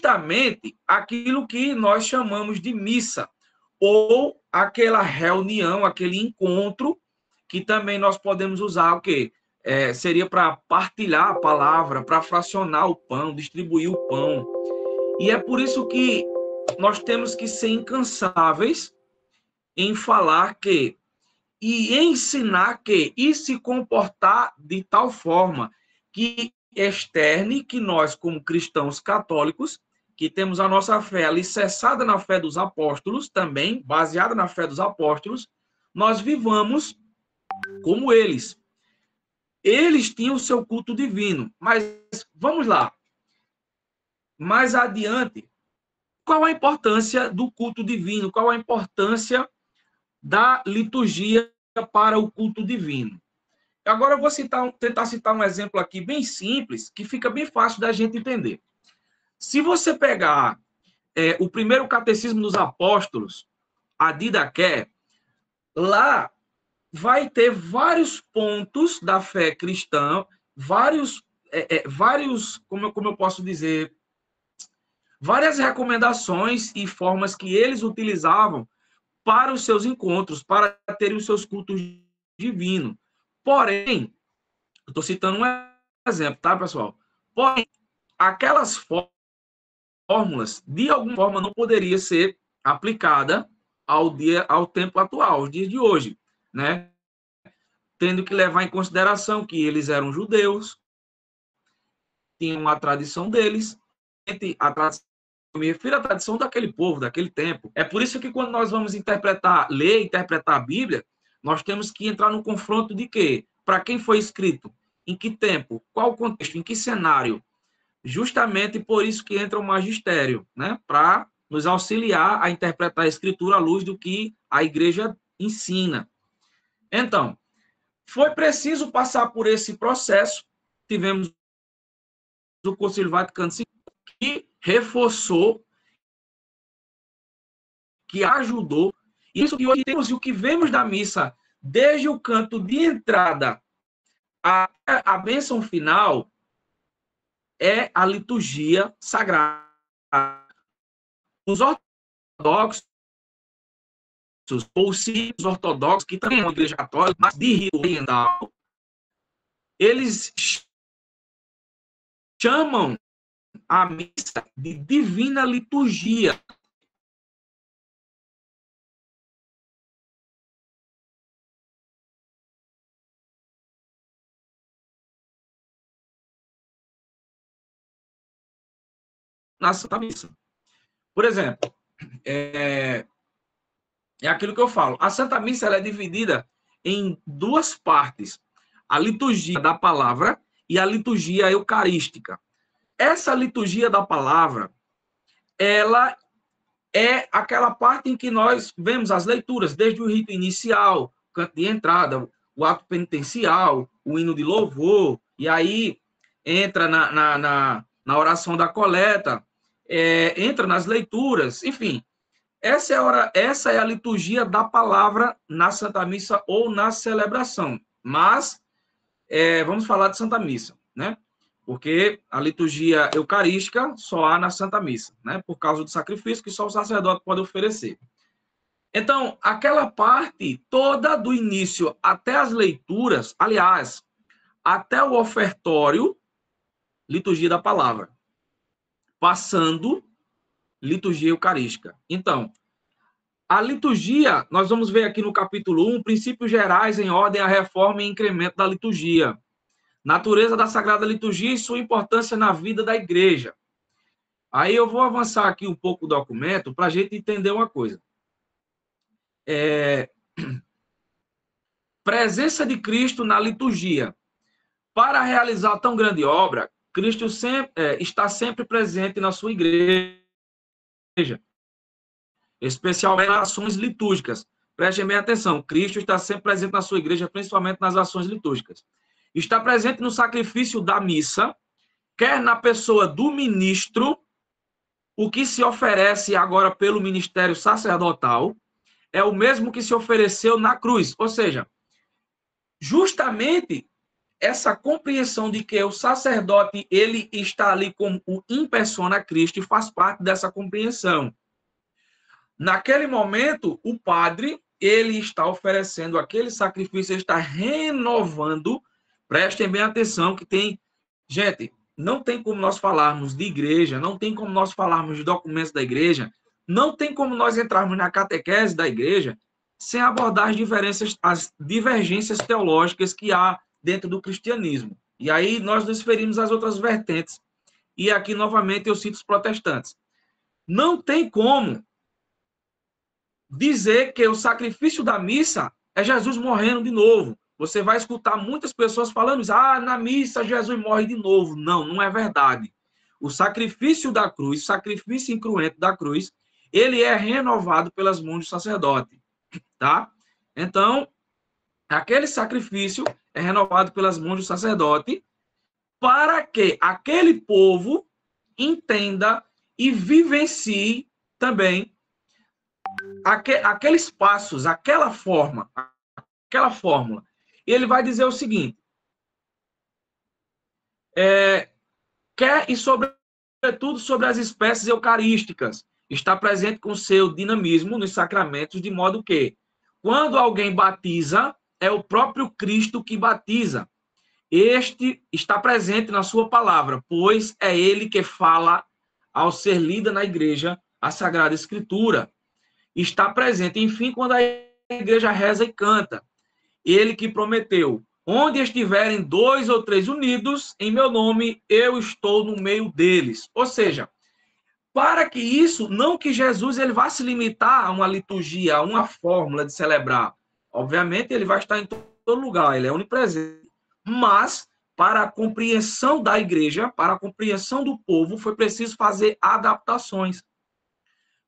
justamente aquilo que nós chamamos de missa, ou aquela reunião, aquele encontro, que também nós podemos usar o quê? Seria para partilhar a palavra, para fracionar o pão, distribuir o pão. E é por isso que nós temos que ser incansáveis em falar que, e ensinar que, e se comportar de tal forma que externe que nós, como cristãos católicos, que temos a nossa fé alicerçada na fé dos apóstolos, também baseada na fé dos apóstolos, nós vivamos como eles. Eles tinham o seu culto divino, mas vamos lá. Mais adiante, qual a importância do culto divino? Qual a importância da liturgia para o culto divino? Agora eu vou tentar citar um exemplo aqui bem simples, que fica bem fácil da gente entender. Se você pegar o primeiro catecismo dos apóstolos, a Didaqué, lá vai ter vários pontos da fé cristã, vários, como eu posso dizer, várias recomendações e formas que eles utilizavam para os seus encontros, para terem os seus cultos divinos. Porém, eu estou citando um exemplo, tá, pessoal? Porém, aquelas fórmulas, de alguma forma, não poderia ser aplicada ao tempo atual, aos dias de hoje, né? Tendo que levar em consideração que eles eram judeus, tinham a tradição deles, a tradição, eu me refiro à tradição daquele povo, daquele tempo. É por isso que quando nós vamos interpretar a Bíblia, nós temos que entrar no confronto de quê? Para quem foi escrito? Em que tempo? Qual o contexto? Em que cenário? Justamente por isso que entra o magistério, né? Para nos auxiliar a interpretar a Escritura à luz do que a igreja ensina. Então, foi preciso passar por esse processo. Tivemos o Concílio Vaticano II, que reforçou, que ajudou. Isso que hoje temos e o que vemos da missa, desde o canto de entrada até a bênção final, é a liturgia sagrada. Os ortodoxos, ou os ortodoxos, que também é uma igreja católica, mas de rito oriental, eles chamam a missa de divina liturgia. Na Santa Missa. Por exemplo, é aquilo que eu falo. A Santa Missa ela é dividida em duas partes. A liturgia da palavra e a liturgia eucarística. Essa liturgia da palavra, ela é aquela parte em que nós vemos as leituras, desde o rito inicial, canto de entrada, o ato penitencial, o hino de louvor, e aí entra na oração da coleta, entra nas leituras, enfim. Essa é a liturgia da palavra na Santa Missa ou na celebração. Mas vamos falar de Santa Missa, né? Porque a liturgia eucarística só há na Santa Missa, né? Por causa do sacrifício que só o sacerdote pode oferecer. Então, aquela parte toda do início até as leituras, aliás, até o ofertório, liturgia da palavra, passando liturgia eucarística. Então, a liturgia, nós vamos ver aqui no capítulo 1, princípios gerais em ordem à reforma e incremento da liturgia. Natureza da Sagrada Liturgia e sua importância na vida da igreja. Aí eu vou avançar aqui um pouco o documento para a gente entender uma coisa. Presença de Cristo na liturgia. Para realizar tão grande obra, Cristo está sempre presente na sua igreja, especialmente nas ações litúrgicas. Prestem bem atenção, Cristo está sempre presente na sua igreja, principalmente nas ações litúrgicas. Está presente no sacrifício da missa, quer na pessoa do ministro, o que se oferece agora pelo ministério sacerdotal, é o mesmo que se ofereceu na cruz. Ou seja, justamente essa compreensão de que o sacerdote ele está ali como o in persona Cristo e faz parte dessa compreensão. Naquele momento, o padre ele está oferecendo aquele sacrifício, ele está renovando. Prestem bem atenção que tem... Gente, não tem como nós falarmos de igreja, não tem como nós falarmos de documentos da igreja, não tem como nós entrarmos na catequese da igreja sem abordar as divergências teológicas que há dentro do cristianismo. E aí nós desferimos as outras vertentes. E aqui, novamente, eu cito os protestantes. Não tem como dizer que o sacrifício da missa é Jesus morrendo de novo. Você vai escutar muitas pessoas falando isso. Ah, na missa Jesus morre de novo. Não, não é verdade. O sacrifício da cruz, o sacrifício incruento da cruz, ele é renovado pelas mãos do sacerdote, tá? Então, aquele sacrifício é renovado pelas mãos do sacerdote para que aquele povo entenda e vivencie também aqueles passos, aquela forma, aquela fórmula. E ele vai dizer o seguinte: quer e sobretudo sobre as espécies eucarísticas, está presente com seu dinamismo nos sacramentos, de modo que, quando alguém batiza, é o próprio Cristo que batiza. Este está presente na sua palavra, pois é ele que fala ao ser lida na igreja a Sagrada Escritura. Está presente, enfim, quando a igreja reza e canta. Ele que prometeu: onde estiverem 2 ou 3 unidos, em meu nome, eu estou no meio deles. Ou seja, para que isso, não que Jesus ele vá se limitar a uma liturgia, a uma fórmula de celebrar. Obviamente, ele vai estar em todo lugar, ele é onipresente. Mas, para a compreensão da igreja, para a compreensão do povo, foi preciso fazer adaptações.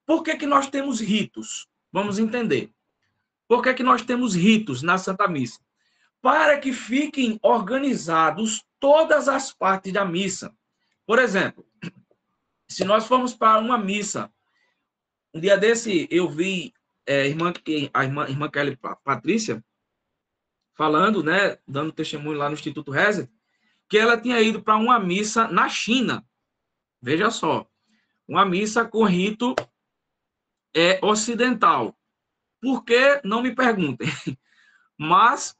Por que que nós temos ritos? Vamos entender. Por que que nós temos ritos na Santa Missa? Para que fiquem organizados todas as partes da missa. Por exemplo, se nós formos para uma missa, um dia desse eu vi a irmã Kelly Patrícia falando, né, dando testemunho lá no Instituto Reset, que ela tinha ido para uma missa na China. Veja só, uma missa com rito ocidental. Por que? Não me perguntem. Mas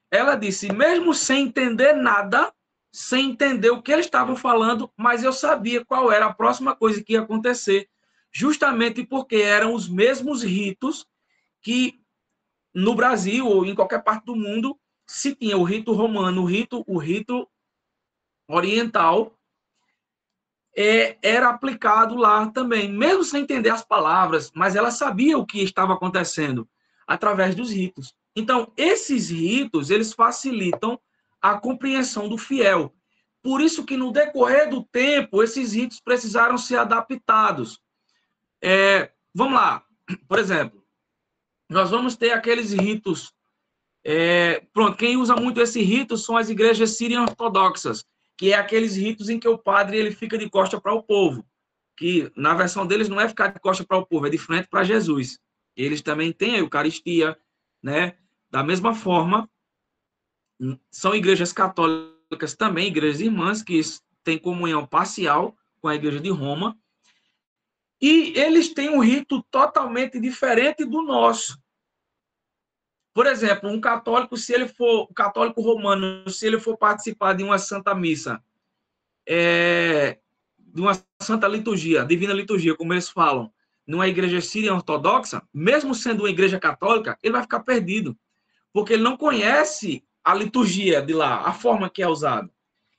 ela disse, mesmo sem entender nada, sem entender o que eles estavam falando, mas eu sabia qual era a próxima coisa que ia acontecer, justamente porque eram os mesmos ritos que no Brasil ou em qualquer parte do mundo se tinha o rito romano, o rito oriental, era aplicado lá também, mesmo sem entender as palavras, mas ela sabia o que estava acontecendo através dos ritos. Então, esses ritos, eles facilitam a compreensão do fiel. Por isso que, no decorrer do tempo, esses ritos precisaram ser adaptados. Vamos lá. Por exemplo, nós vamos ter aqueles ritos... pronto, quem usa muito esse rito são as igrejas sírio-ortodoxas, que é aqueles ritos em que o padre ele fica de costa para o povo, que na versão deles não é ficar de costa para o povo, é de frente para Jesus. Eles também têm a Eucaristia, né? Da mesma forma, são igrejas católicas também, igrejas irmãs, que têm comunhão parcial com a igreja de Roma, e eles têm um rito totalmente diferente do nosso. Por exemplo, um católico, se ele for católico romano, se ele for participar de uma Santa Missa, de uma Santa Liturgia, Divina Liturgia, como eles falam, numa igreja síria-ortodoxa, mesmo sendo uma igreja católica, ele vai ficar perdido, porque ele não conhece a liturgia de lá, a forma que é usada.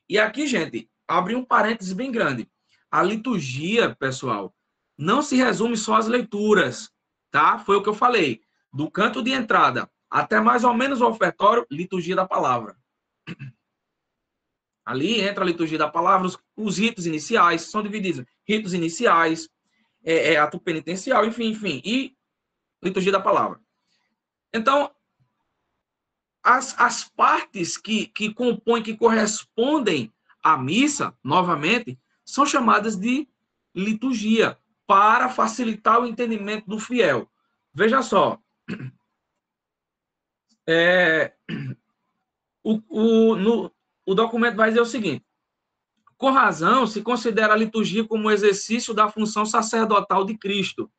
E aqui, gente, abre um parênteses bem grande. A liturgia, pessoal, não se resume só às leituras, tá? Foi o que eu falei. Do canto de entrada até mais ou menos o ofertório, liturgia da palavra. Ali entra a liturgia da palavra, os ritos iniciais, são divididos. Ritos iniciais, ato penitencial, enfim, e liturgia da palavra. Então, as partes que compõem, que correspondem à missa, novamente, são chamadas de liturgia, para facilitar o entendimento do fiel. Veja só, o documento vai dizer o seguinte: com razão, se considera a liturgia como exercício da função sacerdotal de Cristo.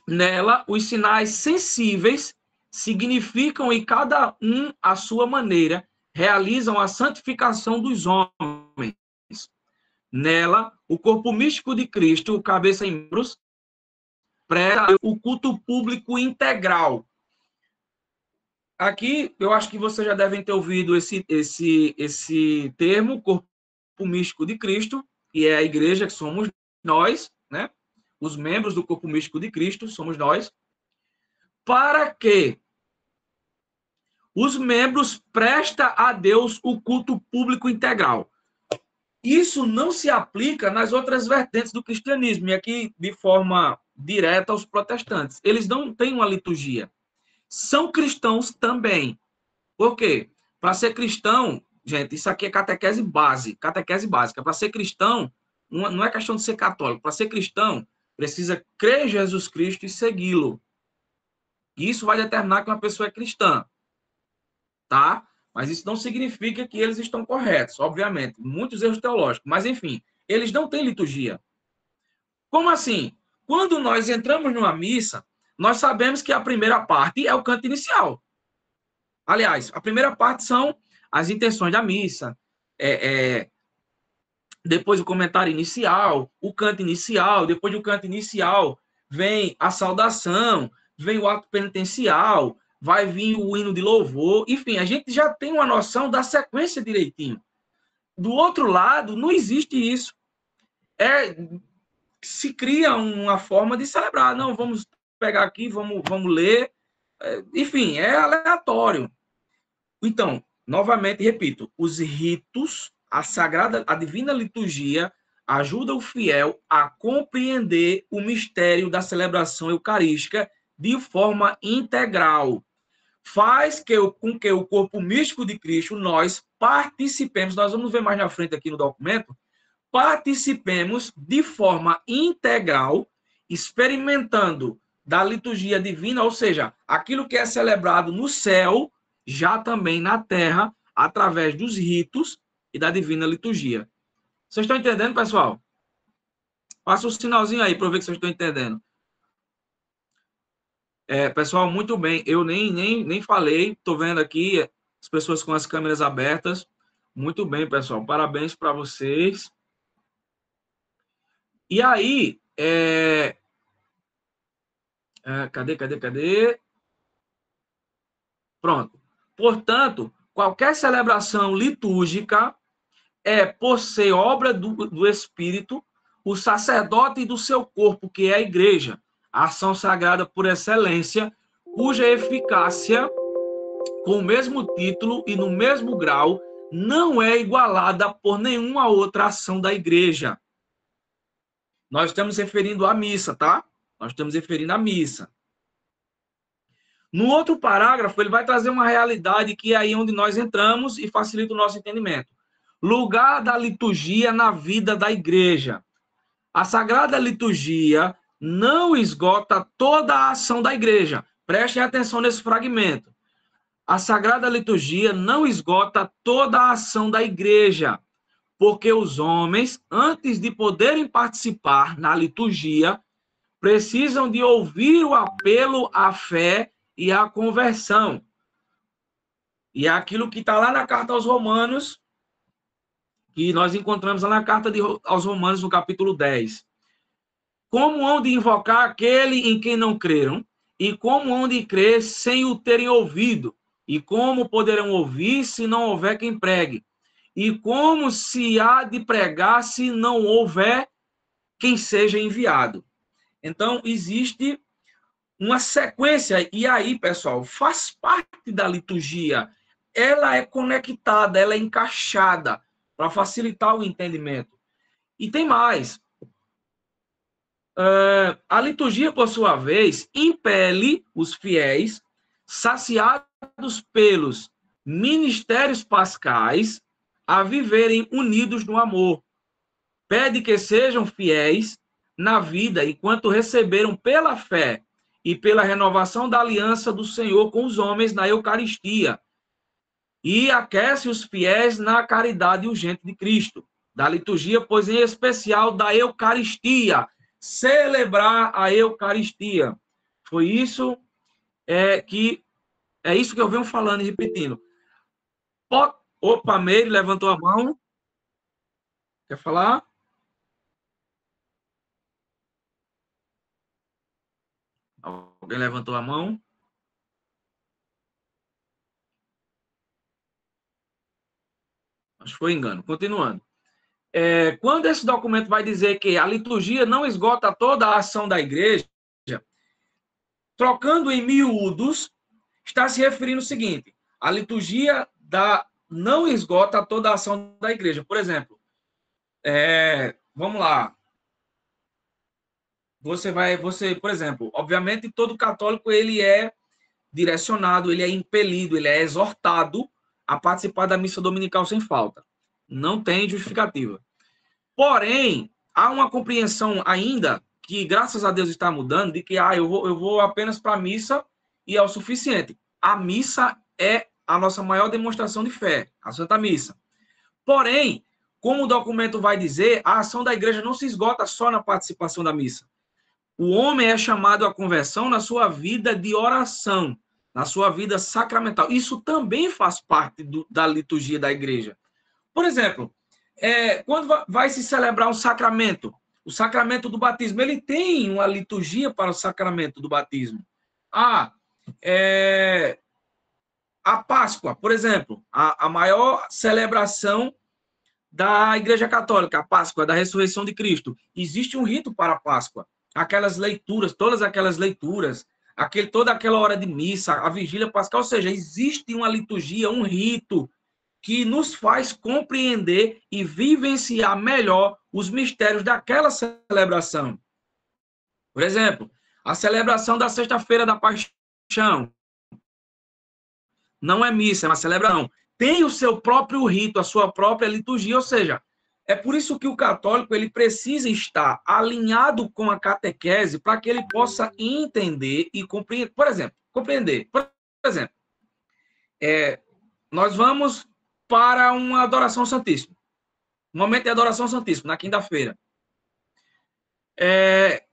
Nela, os sinais sensíveis significam e cada um, à sua maneira, realizam a santificação dos homens. Nela, o corpo místico de Cristo, o cabeça e membros, presta o culto público integral. Aqui, eu acho que vocês já devem ter ouvido esse termo, corpo místico de Cristo, que é a igreja, que somos nós, né? Os membros do corpo místico de Cristo, somos nós, para que os membros prestem a Deus o culto público integral. Isso não se aplica nas outras vertentes do cristianismo, e aqui de forma direta aos protestantes. Eles não têm uma liturgia. São cristãos também. Por quê? Para ser cristão, gente, isso aqui é catequese básica. Para ser cristão, não é questão de ser católico. Para ser cristão, precisa crer em Jesus Cristo e segui-lo. Isso vai determinar que uma pessoa é cristã. Tá? Mas isso não significa que eles estão corretos, obviamente. Muitos erros teológicos. Mas, enfim, eles não têm liturgia. Como assim? Quando nós entramos numa missa, nós sabemos que a primeira parte é o canto inicial. Aliás, a primeira parte são as intenções da missa, depois o comentário inicial, o canto inicial, depois do canto inicial vem a saudação, vem o ato penitencial, vai vir o hino de louvor, enfim, a gente já tem uma noção da sequência direitinho. Do outro lado, não existe isso. Se cria uma forma de celebrar. Não, vamos pegar aqui, vamos ler. Enfim, é aleatório. Então, novamente, repito, os ritos, a divina liturgia ajuda o fiel a compreender o mistério da celebração eucarística de forma integral. Faz com que o corpo místico de Cristo, nós participemos, nós vamos ver mais na frente aqui no documento, participemos de forma integral, experimentando da liturgia divina, ou seja, aquilo que é celebrado no céu, já também na terra, através dos ritos e da divina liturgia. Vocês estão entendendo, pessoal? Faça um sinalzinho aí para eu ver que vocês estão entendendo. Pessoal, muito bem. Eu nem falei. Estou vendo aqui as pessoas com as câmeras abertas. Muito bem, pessoal. Parabéns para vocês. E aí, cadê? Pronto. Portanto, qualquer celebração litúrgica por ser obra do Espírito, o sacerdote do seu corpo, que é a igreja, a ação sagrada por excelência, cuja eficácia, com o mesmo título e no mesmo grau, não é igualada por nenhuma outra ação da igreja. Nós estamos referindo à missa, tá? Nós estamos referindo à missa. No outro parágrafo, ele vai trazer uma realidade que é aí onde nós entramos e facilita o nosso entendimento. Lugar da liturgia na vida da igreja. A Sagrada Liturgia não esgota toda a ação da igreja. Prestem atenção nesse fragmento. A Sagrada Liturgia não esgota toda a ação da igreja, porque os homens, antes de poderem participar na liturgia, precisam de ouvir o apelo à fé e à conversão. E é aquilo que está lá na carta aos Romanos, que nós encontramos lá na carta aos Romanos, no capítulo 10. Como hão de invocar aquele em quem não creram? E como hão de crer sem o terem ouvido? E como poderão ouvir se não houver quem pregue? E como se há de pregar se não houver quem seja enviado? Então, existe uma sequência, e aí, pessoal, faz parte da liturgia. Ela é conectada, ela é encaixada para facilitar o entendimento. E tem mais. A liturgia, por sua vez, impele os fiéis, saciados pelos ministérios pascais, a viverem unidos no amor. Pede que sejam fiéis na vida, enquanto receberam pela fé e pela renovação da aliança do Senhor com os homens na Eucaristia, e aquece os fiéis na caridade urgente de Cristo, da liturgia, pois em especial da Eucaristia, celebrar a Eucaristia. Foi isso é isso que eu venho falando e repetindo. Opa, Meire levantou a mão. Quer falar? Alguém levantou a mão? Acho que foi engano. Continuando. Quando esse documento vai dizer que a liturgia não esgota toda a ação da igreja, trocando em miúdos, está se referindo ao seguinte: a liturgia não esgota toda a ação da igreja. Por exemplo, vamos lá. Por exemplo, obviamente todo católico ele é direcionado, ele é impelido, ele é exortado a participar da missa dominical sem falta. Não tem justificativa. Porém, há uma compreensão ainda que, graças a Deus, está mudando, de que eu vou apenas para a missa e é o suficiente. A missa é a nossa maior demonstração de fé, a Santa Missa. Porém, como o documento vai dizer, a ação da igreja não se esgota só na participação da missa. O homem é chamado à conversão na sua vida de oração, na sua vida sacramental. Isso também faz parte da liturgia da igreja. Por exemplo, quando vai se celebrar um sacramento, o sacramento do batismo, ele tem uma liturgia para o sacramento do batismo. A Páscoa, por exemplo, a maior celebração da Igreja Católica, a Páscoa, da ressurreição de Cristo. Existe um rito para a Páscoa. Aquelas leituras, todas aquelas leituras, toda aquela hora de missa, a vigília pascal, ou seja, existe uma liturgia, um rito que nos faz compreender e vivenciar melhor os mistérios daquela celebração. Por exemplo, a celebração da Sexta-feira da Paixão. Não é missa, é uma celebração. Tem o seu próprio rito, a sua própria liturgia, ou seja, é por isso que o católico ele precisa estar alinhado com a catequese para que ele possa entender e compreender. Por exemplo, nós vamos para uma adoração santíssima. Um momento de adoração santíssima, na quinta-feira.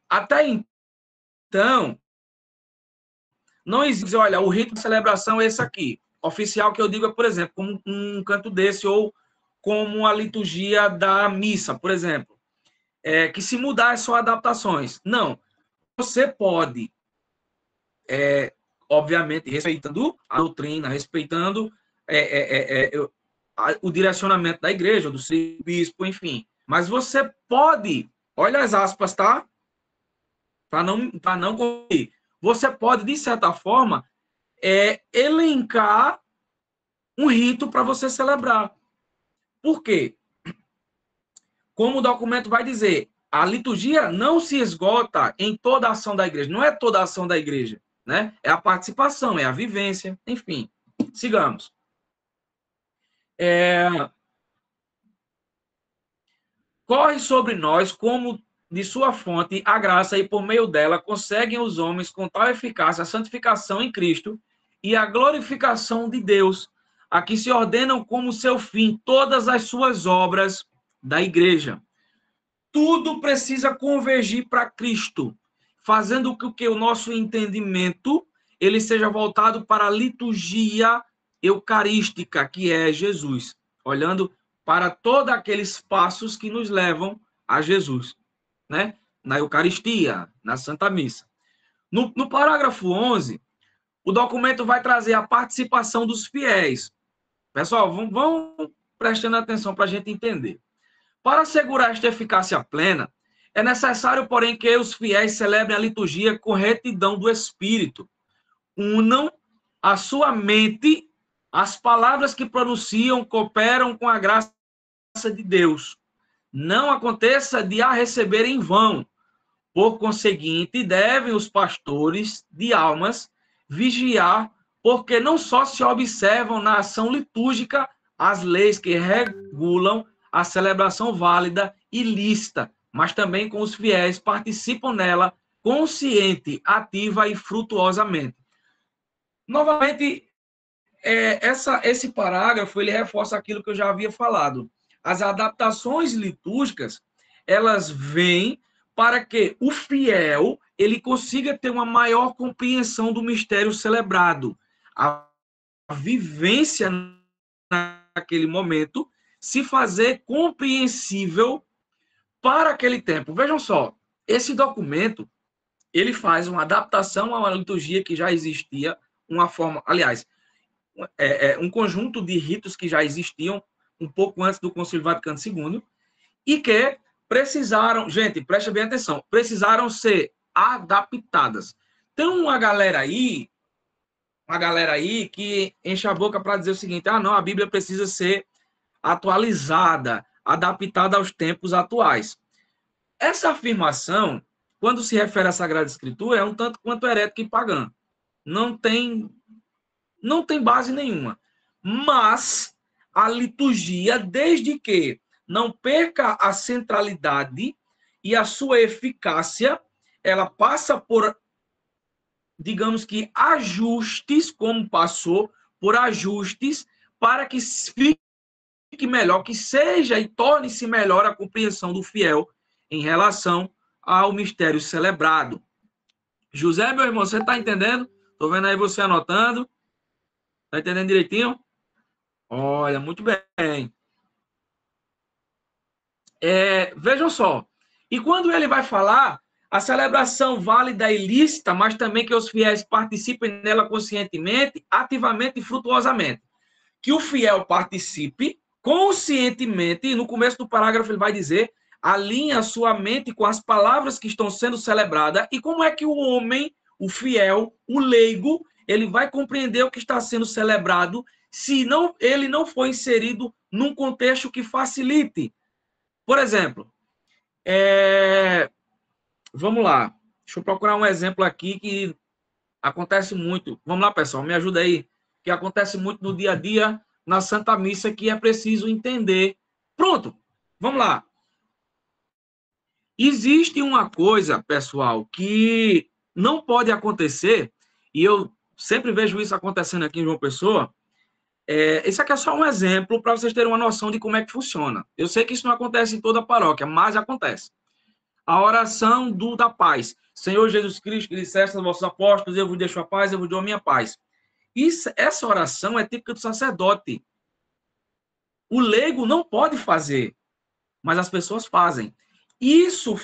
Até então, não existe, olha, o rito de celebração é esse aqui. Oficial que eu digo é, por exemplo, como um canto desse, ou como a liturgia da missa, por exemplo. Que se mudar são adaptações. Não. Você pode, obviamente, respeitando a doutrina, respeitando o direcionamento da igreja, do seu bispo, enfim. Mas você pode, olha as aspas, tá? Para não corrigir. Você pode, de certa forma, elencar um rito para você celebrar. Por quê? Como o documento vai dizer, a liturgia não se esgota em toda a ação da igreja. Não é toda a ação da igreja, né? É a participação, é a vivência, enfim. Sigamos. Corre sobre nós como de sua fonte a graça e por meio dela conseguem os homens com tal eficácia a santificação em Cristo e a glorificação de Deus, a que se ordenam como seu fim todas as suas obras da igreja. Tudo precisa convergir para Cristo, fazendo com que o nosso entendimento ele seja voltado para a liturgia eucarística, que é Jesus, olhando para todos aqueles passos que nos levam a Jesus, né? Na Eucaristia, na Santa Missa. No parágrafo 11, o documento vai trazer a participação dos fiéis. Pessoal, vão prestando atenção para a gente entender. Para assegurar esta eficácia plena, é necessário, porém, que os fiéis celebrem a liturgia com retidão do espírito. Unam a sua mente, as palavras que pronunciam cooperam com a graça de Deus. Não aconteça de a receber em vão. Por conseguinte, devem os pastores de almas vigiar, porque não só se observam na ação litúrgica as leis que regulam a celebração válida e lícita, mas também com os fiéis participam nela consciente, ativa e frutuosamente. Novamente, esse parágrafo ele reforça aquilo que eu já havia falado. As adaptações litúrgicas, elas vêm para que o fiel ele consiga ter uma maior compreensão do mistério celebrado. A vivência naquele momento se fazer compreensível para aquele tempo. Vejam só, esse documento ele faz uma adaptação a uma liturgia que já existia, uma forma, aliás, um conjunto de ritos que já existiam um pouco antes do Concílio Vaticano II e que precisaram, gente, preste bem atenção, precisaram ser adaptadas. Tem uma galera aí que enche a boca para dizer o seguinte: ah, não, a Bíblia precisa ser atualizada, adaptada aos tempos atuais. Essa afirmação, quando se refere à Sagrada Escritura, é um tanto quanto herética e pagã. Não tem base nenhuma. Mas a liturgia, desde que não perca a centralidade e a sua eficácia, ela passa por, digamos que, ajustes, como passou por ajustes, para que fique melhor, que seja e torne-se melhor a compreensão do fiel em relação ao mistério celebrado. José, meu irmão, você está entendendo? Estou vendo aí você anotando. Está entendendo direitinho? Olha, muito bem. Vejam só. E quando ele vai falar a celebração válida e lícita, mas também que os fiéis participem dela conscientemente, ativamente e frutuosamente. Que o fiel participe conscientemente, e no começo do parágrafo ele vai dizer, alinha a sua mente com as palavras que estão sendo celebradas, e como é que o homem, o fiel, o leigo, ele vai compreender o que está sendo celebrado se não, ele não for inserido num contexto que facilite. Por exemplo, vamos lá, deixa eu procurar um exemplo aqui que acontece muito. Vamos lá, pessoal, me ajuda aí. Que acontece muito no dia a dia, na Santa Missa, que é preciso entender. Pronto, vamos lá. Existe uma coisa, pessoal, que não pode acontecer, e eu sempre vejo isso acontecendo aqui em João Pessoa. Esse aqui é só um exemplo para vocês terem uma noção de como é que funciona. Eu sei que isso não acontece em toda a paróquia, mas acontece. A oração da paz. Senhor Jesus Cristo, que disseste aos vossos apóstolos, eu vos deixo a paz, eu vos dou a minha paz. Essa oração é típica do sacerdote. O leigo não pode fazer, mas as pessoas fazem. Isso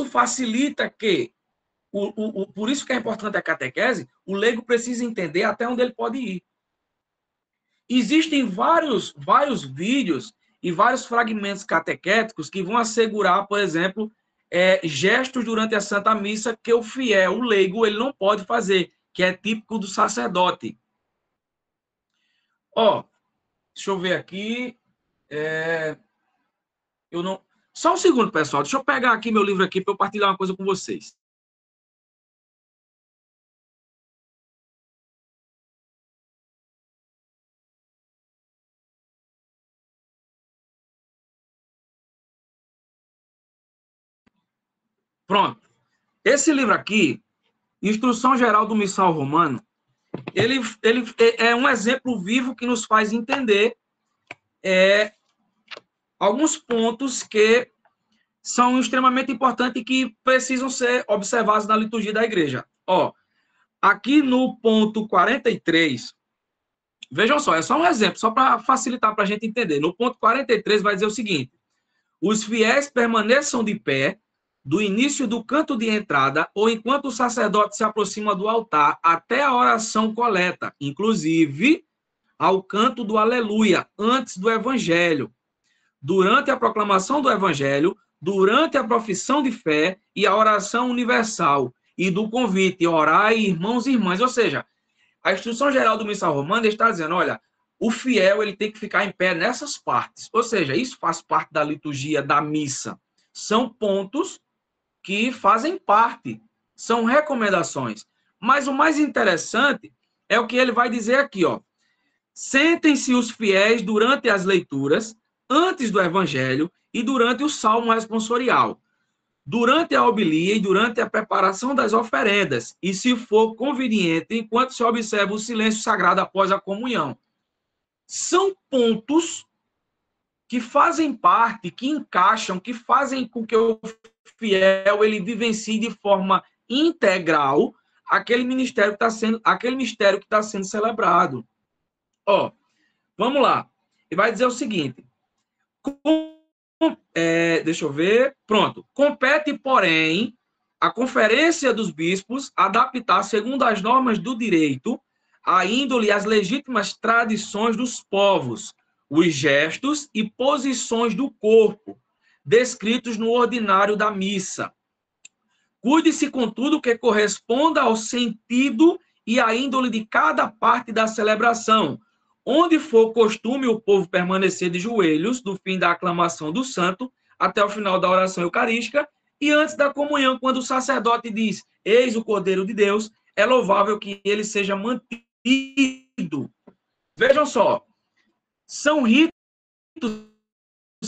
facilita que, por isso que é importante a catequese, o leigo precisa entender até onde ele pode ir. Existem vários vídeos e vários fragmentos catequéticos que vão assegurar, por exemplo, gestos durante a Santa Missa que o fiel, o leigo, ele não pode fazer, que é típico do sacerdote. Deixa eu ver aqui. Eu não... Só um segundo, pessoal. Deixa eu pegar aqui meu livro aqui para eu partilhar uma coisa com vocês. Pronto. Esse livro aqui, Instrução Geral do Missal Romano, ele é um exemplo vivo que nos faz entender alguns pontos que são extremamente importantes e que precisam ser observados na liturgia da igreja. Aqui no ponto 43, vejam só, é só um exemplo, só para facilitar para a gente entender. No ponto 43 vai dizer o seguinte: os fiéis permaneçam de pé do início do canto de entrada ou enquanto o sacerdote se aproxima do altar até a oração coleta, inclusive ao canto do aleluia, antes do evangelho, durante a proclamação do evangelho, durante a profissão de fé e a oração universal, e do convite, orai, irmãos e irmãs. Ou seja, a Instrução Geral do Missal Romano está dizendo, olha, o fiel ele tem que ficar em pé nessas partes. Ou seja, isso faz parte da liturgia da missa. São pontos que fazem parte, são recomendações. Mas o mais interessante é o que ele vai dizer aqui, sentem-se os fiéis durante as leituras, antes do evangelho e durante o salmo responsorial. durante a homilia e durante a preparação das oferendas, e se for conveniente, enquanto se observa o silêncio sagrado após a comunhão. São pontos que fazem parte, que encaixam, que fazem com que o fiel ele vivencie de forma integral aquele mistério que está sendo celebrado. Ó, vamos lá. Ele vai dizer o seguinte. Deixa eu ver. Pronto. Compete, porém, a Conferência dos Bispos adaptar, segundo as normas do direito, a índole e as legítimas tradições dos povos, os gestos e posições do corpo, descritos no ordinário da missa. Cuide-se, contudo, que corresponda ao sentido e à índole de cada parte da celebração. Onde for costume o povo permanecer de joelhos, do fim da aclamação do santo até o final da oração eucarística, e antes da comunhão, quando o sacerdote diz, eis o Cordeiro de Deus, é louvável que ele seja mantido. Vejam só, são ritos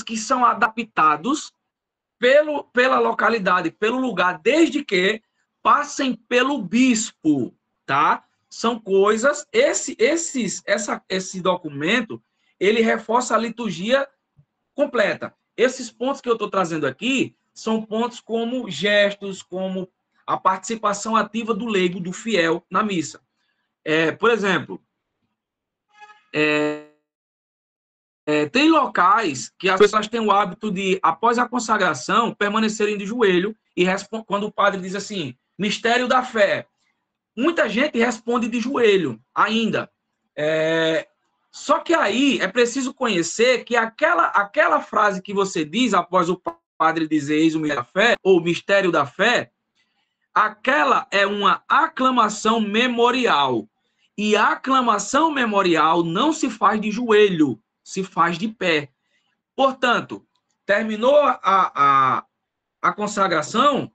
que são adaptados pela localidade, pelo lugar, desde que passem pelo bispo, tá? São coisas, esse documento, ele reforça a liturgia completa. Esses pontos que eu estou trazendo aqui são pontos como gestos, como a participação ativa do leigo, do fiel na missa. Por exemplo, tem locais que as pessoas têm o hábito de, após a consagração, permanecerem de joelho e quando o padre diz assim, mistério da fé. Muita gente responde de joelho ainda. Só que aí é preciso conhecer que aquela frase que você diz após o padre dizer eis o mistério da fé, ou mistério da fé, aquela é uma aclamação memorial. E a aclamação memorial não se faz de joelho, se faz de pé. Portanto, terminou a consagração,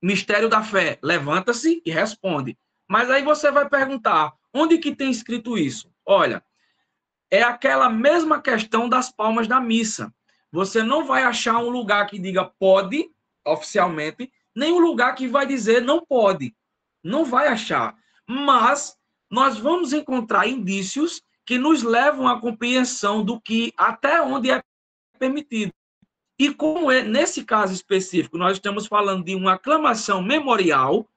mistério da fé, levanta-se e responde. Mas aí você vai perguntar, onde que tem escrito isso? Olha, é aquela mesma questão das palmas da missa. Você não vai achar um lugar que diga pode, oficialmente, nem um lugar que vai dizer não pode. Não vai achar. Mas nós vamos encontrar indícios que nos levam à compreensão do que até onde é permitido. E como nesse caso específico nós estamos falando de uma aclamação memorial,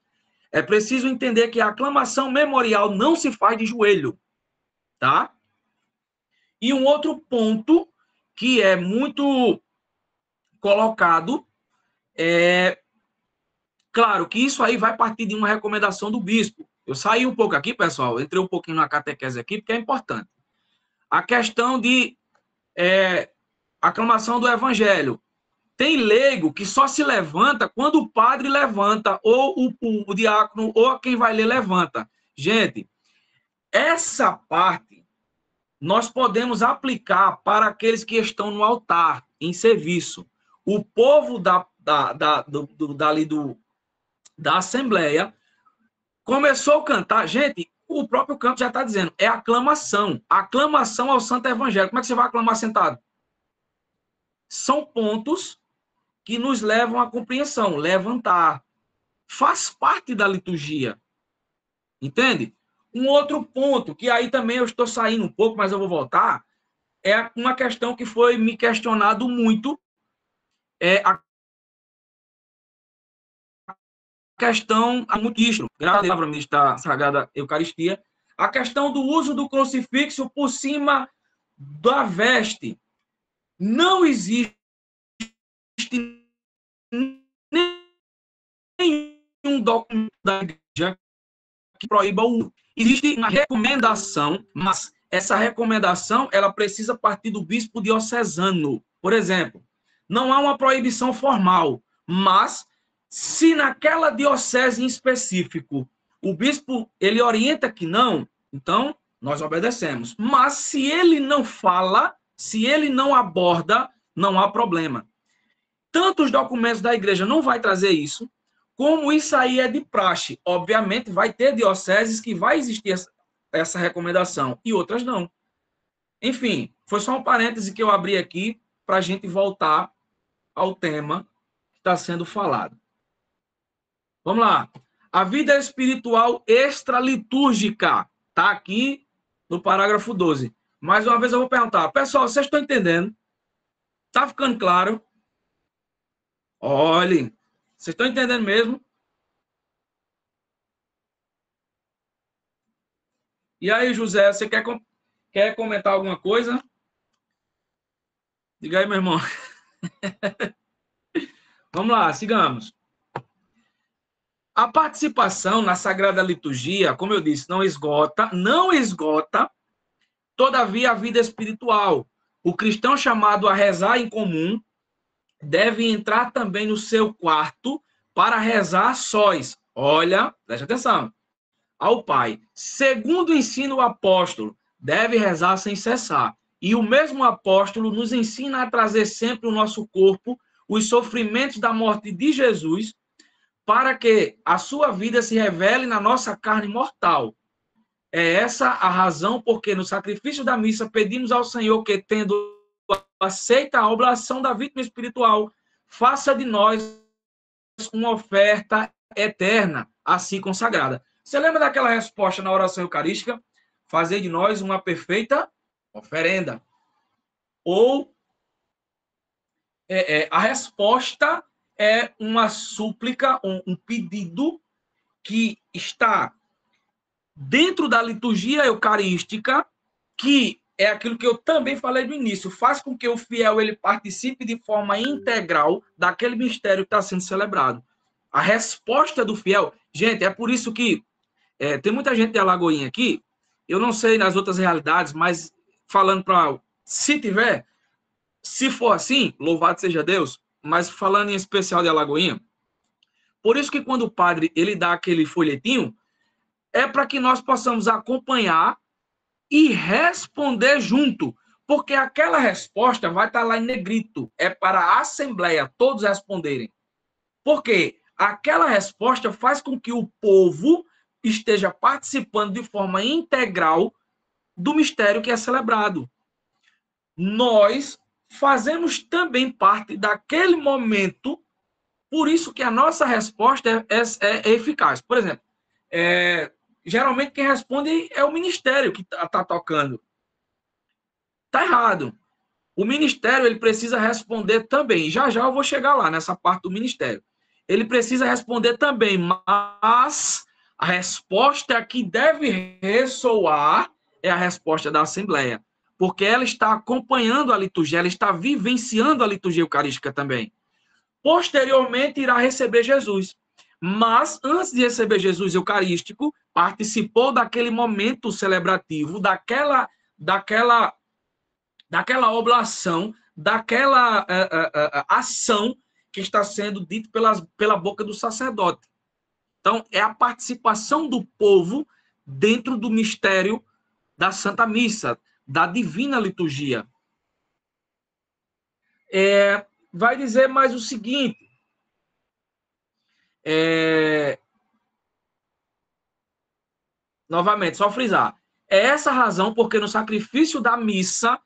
é preciso entender que a aclamação memorial não se faz de joelho, tá? E um outro ponto que é muito colocado claro que isso aí vai partir de uma recomendação do bispo. Eu saí um pouco aqui, pessoal, entrei um pouquinho na catequese aqui, porque é importante. A questão de aclamação do evangelho. Tem leigo que só se levanta quando o padre levanta, ou o diácono, ou quem vai ler levanta. Gente, essa parte nós podemos aplicar para aqueles que estão no altar, em serviço. O povo da Assembleia começou a cantar. Gente, o próprio canto já está dizendo, é aclamação. Aclamação ao Santo Evangelho. Como é que você vai aclamar sentado? São pontos que nos levam à compreensão. Levantar. Faz parte da liturgia. Entende? Um outro ponto, que aí também eu estou saindo um pouco, mas eu vou voltar, é uma questão que foi me questionado muito, a questão, a ministro, graças à ministra Sagrada Eucaristia, a questão do uso do crucifixo por cima da veste. Não existe nenhum documento da igreja que proíba o uso. Existe uma recomendação, mas essa recomendação ela precisa partir do bispo diocesano. Por exemplo, não há uma proibição formal, mas se naquela diocese em específico o bispo ele orienta que não, então nós obedecemos. Mas se ele não fala, se ele não aborda, não há problema. Tanto os documentos da igreja não vai trazer isso, como isso aí é de praxe. Obviamente, vai ter dioceses que vai existir essa recomendação e outras não. Enfim, foi só um parêntese que eu abri aqui para a gente voltar ao tema está sendo falado. Vamos lá. A vida espiritual extralitúrgica está aqui no parágrafo 12. Mais uma vez eu vou perguntar. Pessoal, vocês estão entendendo? Está ficando claro? Olhem, vocês estão entendendo mesmo? E aí, José, você quer comentar alguma coisa? Diga aí, meu irmão. Vamos lá, sigamos. A participação na Sagrada Liturgia, como eu disse, não esgota, todavia, a vida espiritual. O cristão chamado a rezar em comum deve entrar também no seu quarto para rezar sós. Olha, preste atenção. Ao Pai. Segundo o ensino o apóstolo, deve rezar sem cessar. E o mesmo apóstolo nos ensina a trazer sempre o nosso corpo, os sofrimentos da morte de Jesus, para que a sua vida se revele na nossa carne mortal. É essa a razão porque no sacrifício da missa pedimos ao Senhor que, tendo aceita a oblação da vítima espiritual, faça de nós uma oferta eterna, assim consagrada. Você lembra daquela resposta na oração eucarística? Fazer de nós uma perfeita oferenda. Ou a resposta é uma súplica, um pedido que está dentro da liturgia eucarística, que é aquilo que eu também falei no início, faz com que o fiel ele participe de forma integral daquele mistério que está sendo celebrado. A resposta do fiel, gente, é por isso que tem muita gente de Alagoinha aqui, eu não sei nas outras realidades, mas falando para... Se for assim, louvado seja Deus, mas falando em especial de Alagoinha, por isso que quando o padre ele dá aquele folhetinho, é para que nós possamos acompanhar e responder junto, porque aquela resposta vai estar lá em negrito, é para a assembleia, todos responderem. Porque aquela resposta faz com que o povo esteja participando de forma integral do mistério que é celebrado. Nós fazemos também parte daquele momento, por isso que a nossa resposta é eficaz. Por exemplo, geralmente quem responde é o ministério que está tocando. Está errado. O ministério ele precisa responder também. Já já eu vou chegar lá, nessa parte do ministério. Ele precisa responder também, mas a resposta que deve ressoar é a resposta da Assembleia, porque ela está acompanhando a liturgia, ela está vivenciando a liturgia eucarística também. Posteriormente, irá receber Jesus. Mas, antes de receber Jesus eucarístico, participou daquele momento celebrativo, daquela oblação, daquela ação que está sendo dita pela boca do sacerdote. Então, é a participação do povo dentro do mistério da Santa Missa, da Divina Liturgia. Vai dizer mais o seguinte, novamente, só frisar, é essa a razão porque no sacrifício da missa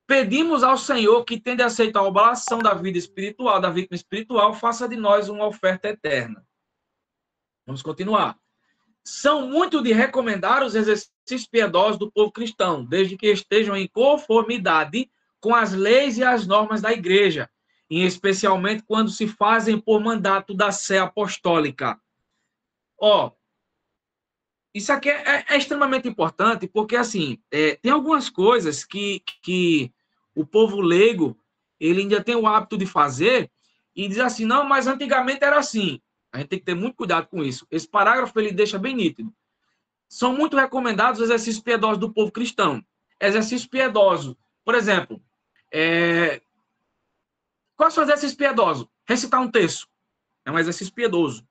pedimos ao Senhor que, tendo aceito a oblação da vida espiritual, da vítima espiritual, faça de nós uma oferta eterna. Vamos continuar. São muito de recomendar os exercícios piedosos do povo cristão, desde que estejam em conformidade com as leis e as normas da igreja, e especialmente quando se fazem por mandato da Sé Apostólica. Isso aqui é extremamente importante, porque, assim, tem algumas coisas que o povo leigo, ele ainda tem o hábito de fazer, e diz assim, não, mas antigamente era assim. A gente tem que ter muito cuidado com isso. Esse parágrafo, ele deixa bem nítido. São muito recomendados os exercícios piedosos do povo cristão. Exercício piedoso. Por exemplo, quais são os exercícios piedosos? Recitar um texto. É um exercício piedoso.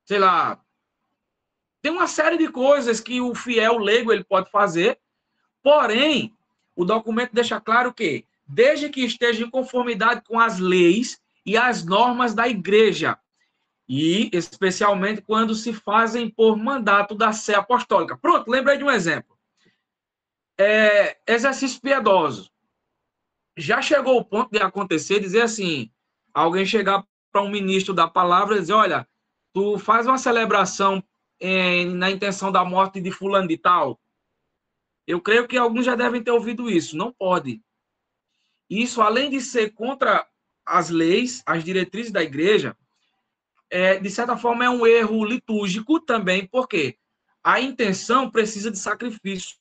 Sei lá, tem uma série de coisas que o fiel leigo ele pode fazer, porém, o documento deixa claro que, desde que esteja em conformidade com as leis e as normas da igreja, e especialmente quando se fazem por mandato da Sé Apostólica. Pronto, lembrei de um exemplo. Exercícios piedosos. Já chegou o ponto de acontecer, dizer assim, alguém chegar para um ministro da palavra e dizer, olha, tu faz uma celebração na intenção da morte de fulano de tal. Eu creio que alguns já devem ter ouvido isso. Não pode. Isso, além de ser contra as leis, as diretrizes da igreja, de certa forma é um erro litúrgico também, porque a intenção precisa de sacrifício.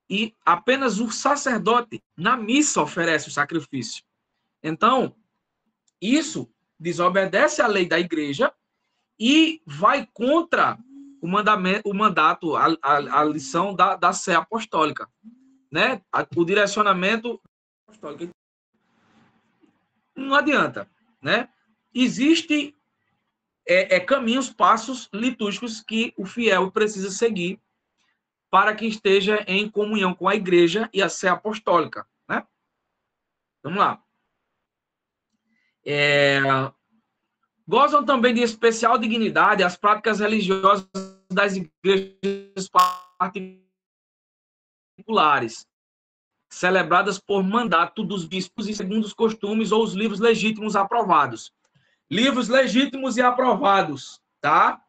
E apenas o sacerdote, na missa, oferece o sacrifício. Então, isso desobedece à lei da igreja e vai contra o mandato, a lição da Sé Apostólica, né? O direcionamento apostólico. Não adianta, né? Existem caminhos, passos litúrgicos que o fiel precisa seguir para que esteja em comunhão com a igreja e a Sé Apostólica, né? Vamos lá. Gozam também de especial dignidade as práticas religiosas das igrejas particulares, celebradas por mandato dos bispos e segundo os costumes ou os livros legítimos aprovados. Livros legítimos e aprovados, tá?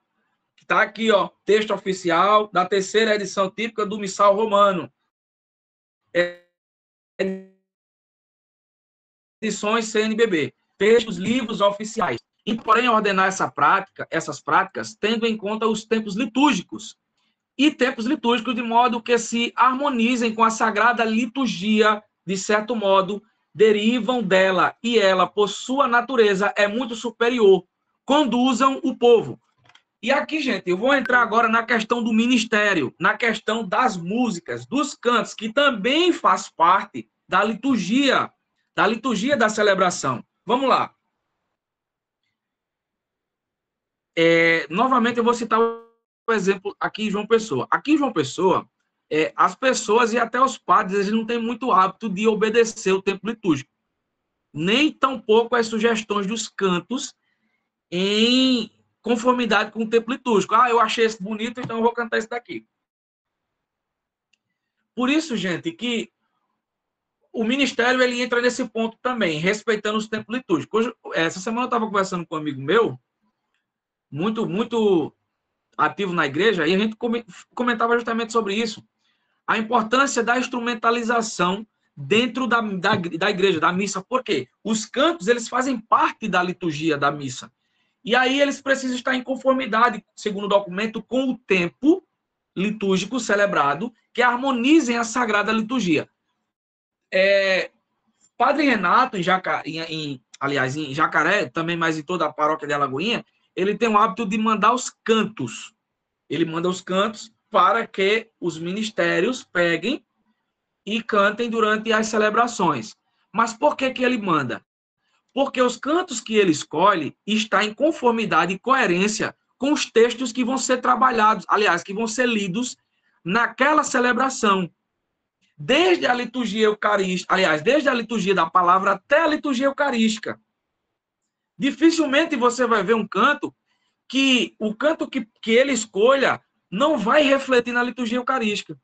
Tá aqui, ó, texto oficial da terceira edição típica do Missal Romano. Edições CNBB. Textos, livros oficiais. E, porém, ordenar essas práticas, tendo em conta os tempos litúrgicos. E tempos litúrgicos de modo que se harmonizem com a sagrada liturgia, de certo modo, derivam dela, e ela, por sua natureza, é muito superior. Conduzam o povo. E aqui, gente, eu vou entrar agora na questão do ministério, na questão das músicas, dos cantos, que também faz parte da liturgia da celebração. Vamos lá. Novamente, eu vou citar o exemplo aqui em João Pessoa. Aqui em João Pessoa, as pessoas e até os padres, eles não têm muito hábito de obedecer o tempo litúrgico. Nem tampouco as sugestões dos cantos em conformidade com o tempo litúrgico. Ah, eu achei esse bonito, então eu vou cantar esse daqui. Por isso, gente, que o ministério ele entra nesse ponto também, respeitando os tempos litúrgicos. Hoje, essa semana eu estava conversando com um amigo meu, muito ativo na igreja, e a gente comentava justamente sobre isso. A importância da instrumentalização dentro da igreja, da missa. Por quê? Os cantos, eles fazem parte da liturgia da missa. E aí eles precisam estar em conformidade, segundo o documento, com o tempo litúrgico celebrado, que harmonizem a sagrada liturgia. Padre Renato, aliás, em Jacaré, também mais em toda a paróquia de Alagoinha, ele tem o hábito de mandar os cantos. Ele manda os cantos para que os ministérios peguem e cantem durante as celebrações. Mas por que ele manda? Porque os cantos que ele escolhe estão em conformidade e coerência com os textos que vão ser trabalhados, aliás, que vão ser lidos naquela celebração. Desde a liturgia eucarística, aliás, desde a liturgia da palavra até a liturgia eucarística. Dificilmente você vai ver um canto que o canto que ele escolha não vai refletir na liturgia eucarística.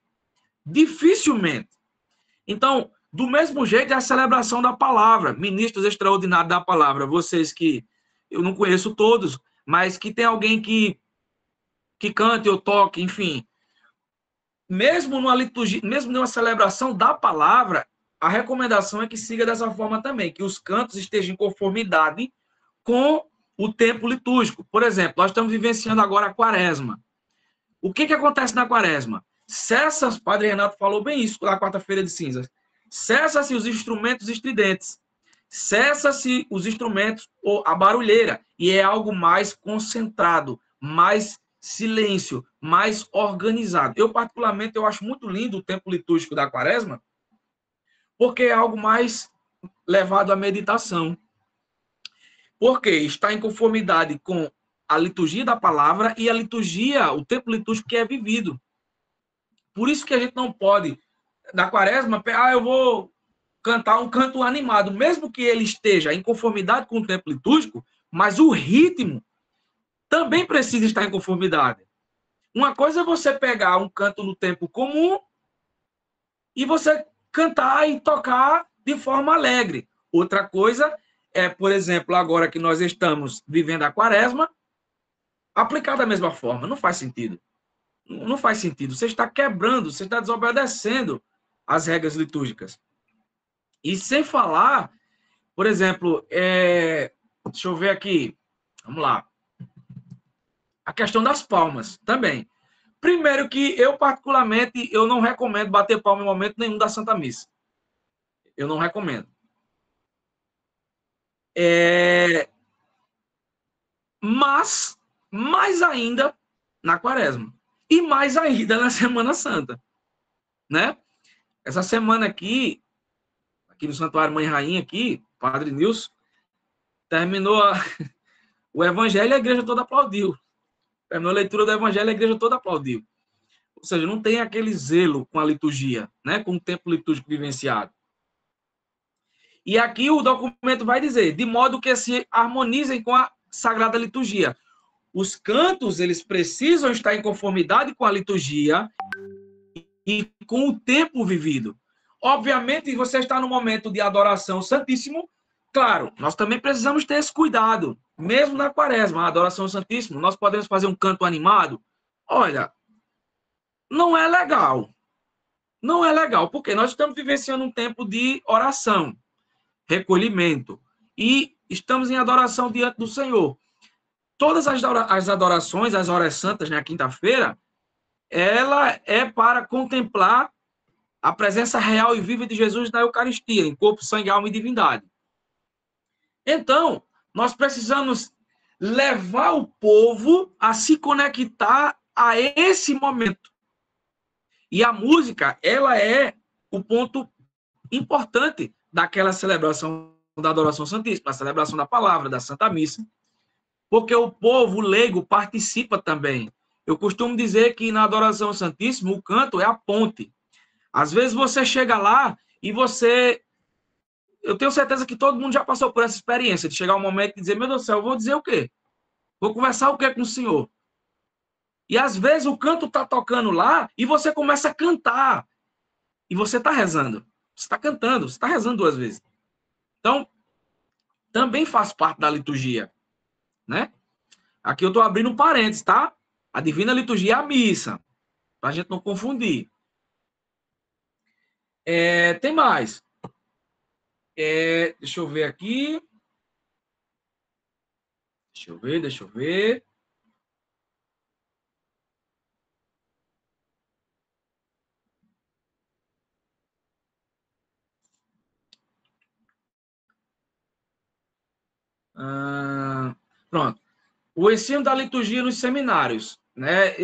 Dificilmente. Então, do mesmo jeito é a celebração da palavra, ministros extraordinários da palavra, vocês que eu não conheço todos, mas que tem alguém que cante ou toque, enfim. Mesmo numa liturgia, mesmo numa celebração da palavra, a recomendação é que siga dessa forma também, que os cantos estejam em conformidade com o tempo litúrgico. Por exemplo, nós estamos vivenciando agora a quaresma. O que acontece na quaresma? Cessa, Padre Renato falou bem isso na quarta-feira de cinzas, cessa-se os instrumentos estridentes, cessa-se os instrumentos, ou a barulheira, e é algo mais concentrado, mais silêncio, mais organizado. Eu, particularmente, eu acho muito lindo o tempo litúrgico da quaresma, porque é algo mais levado à meditação. Porque está em conformidade com a liturgia da palavra e a liturgia, o tempo litúrgico que é vivido. Por isso que a gente não pode, na quaresma, eu vou cantar um canto animado, mesmo que ele esteja em conformidade com o tempo litúrgico, mas o ritmo também precisa estar em conformidade. Uma coisa é você pegar um canto no tempo comum e você cantar e tocar de forma alegre. Outra coisa é, por exemplo, agora que nós estamos vivendo a quaresma, aplicar da mesma forma. Não faz sentido. Não faz sentido. Você está quebrando, você está desobedecendo as regras litúrgicas. E sem falar, por exemplo, deixa eu ver aqui, vamos lá, a questão das palmas também. Primeiro que eu, particularmente, eu não recomendo bater palma em momento nenhum da Santa Missa. Eu não recomendo. Mas, mais ainda na quaresma. E mais ainda na Semana Santa. Né? Essa semana aqui no Santuário Mãe Rainha, aqui, Padre Nilson, terminou o Evangelho e a igreja toda aplaudiu. Terminou a leitura do Evangelho e a igreja toda aplaudiu. Ou seja, não tem aquele zelo com a liturgia, né? Com o tempo litúrgico vivenciado. E aqui o documento vai dizer, de modo que se harmonizem com a Sagrada Liturgia. Os cantos, eles precisam estar em conformidade com a liturgia e com o tempo vivido. Obviamente, você está no momento de adoração Santíssimo, claro, nós também precisamos ter esse cuidado. Mesmo na quaresma, a adoração Santíssimo, nós podemos fazer um canto animado. Olha, não é legal. Não é legal, porque nós estamos vivenciando um tempo de oração, recolhimento, e estamos em adoração diante do Senhor. Todas as adorações, as horas santas, na quinta-feira, ela é para contemplar a presença real e viva de Jesus na Eucaristia, em corpo, sangue, alma e divindade. Então, nós precisamos levar o povo a se conectar a esse momento. E a música, ela é o ponto importante daquela celebração da adoração santíssima, a celebração da palavra, da Santa Missa, porque o povo leigo participa também. Eu costumo dizer que na adoração santíssima, o canto é a ponte. Às vezes você chega lá e você... Eu tenho certeza que todo mundo já passou por essa experiência, de chegar um momento e dizer, meu Deus do céu, eu vou dizer o quê? Vou conversar o quê com o Senhor? E às vezes o canto está tocando lá e você começa a cantar. E você está rezando. Você está cantando, você está rezando duas vezes. Então, também faz parte da liturgia, né? Aqui eu estou abrindo um parênteses, tá? A divina liturgia é a missa, para a gente não confundir. Tem mais. Deixa eu ver aqui. Deixa eu ver. Pronto. O ensino da liturgia nos seminários, né?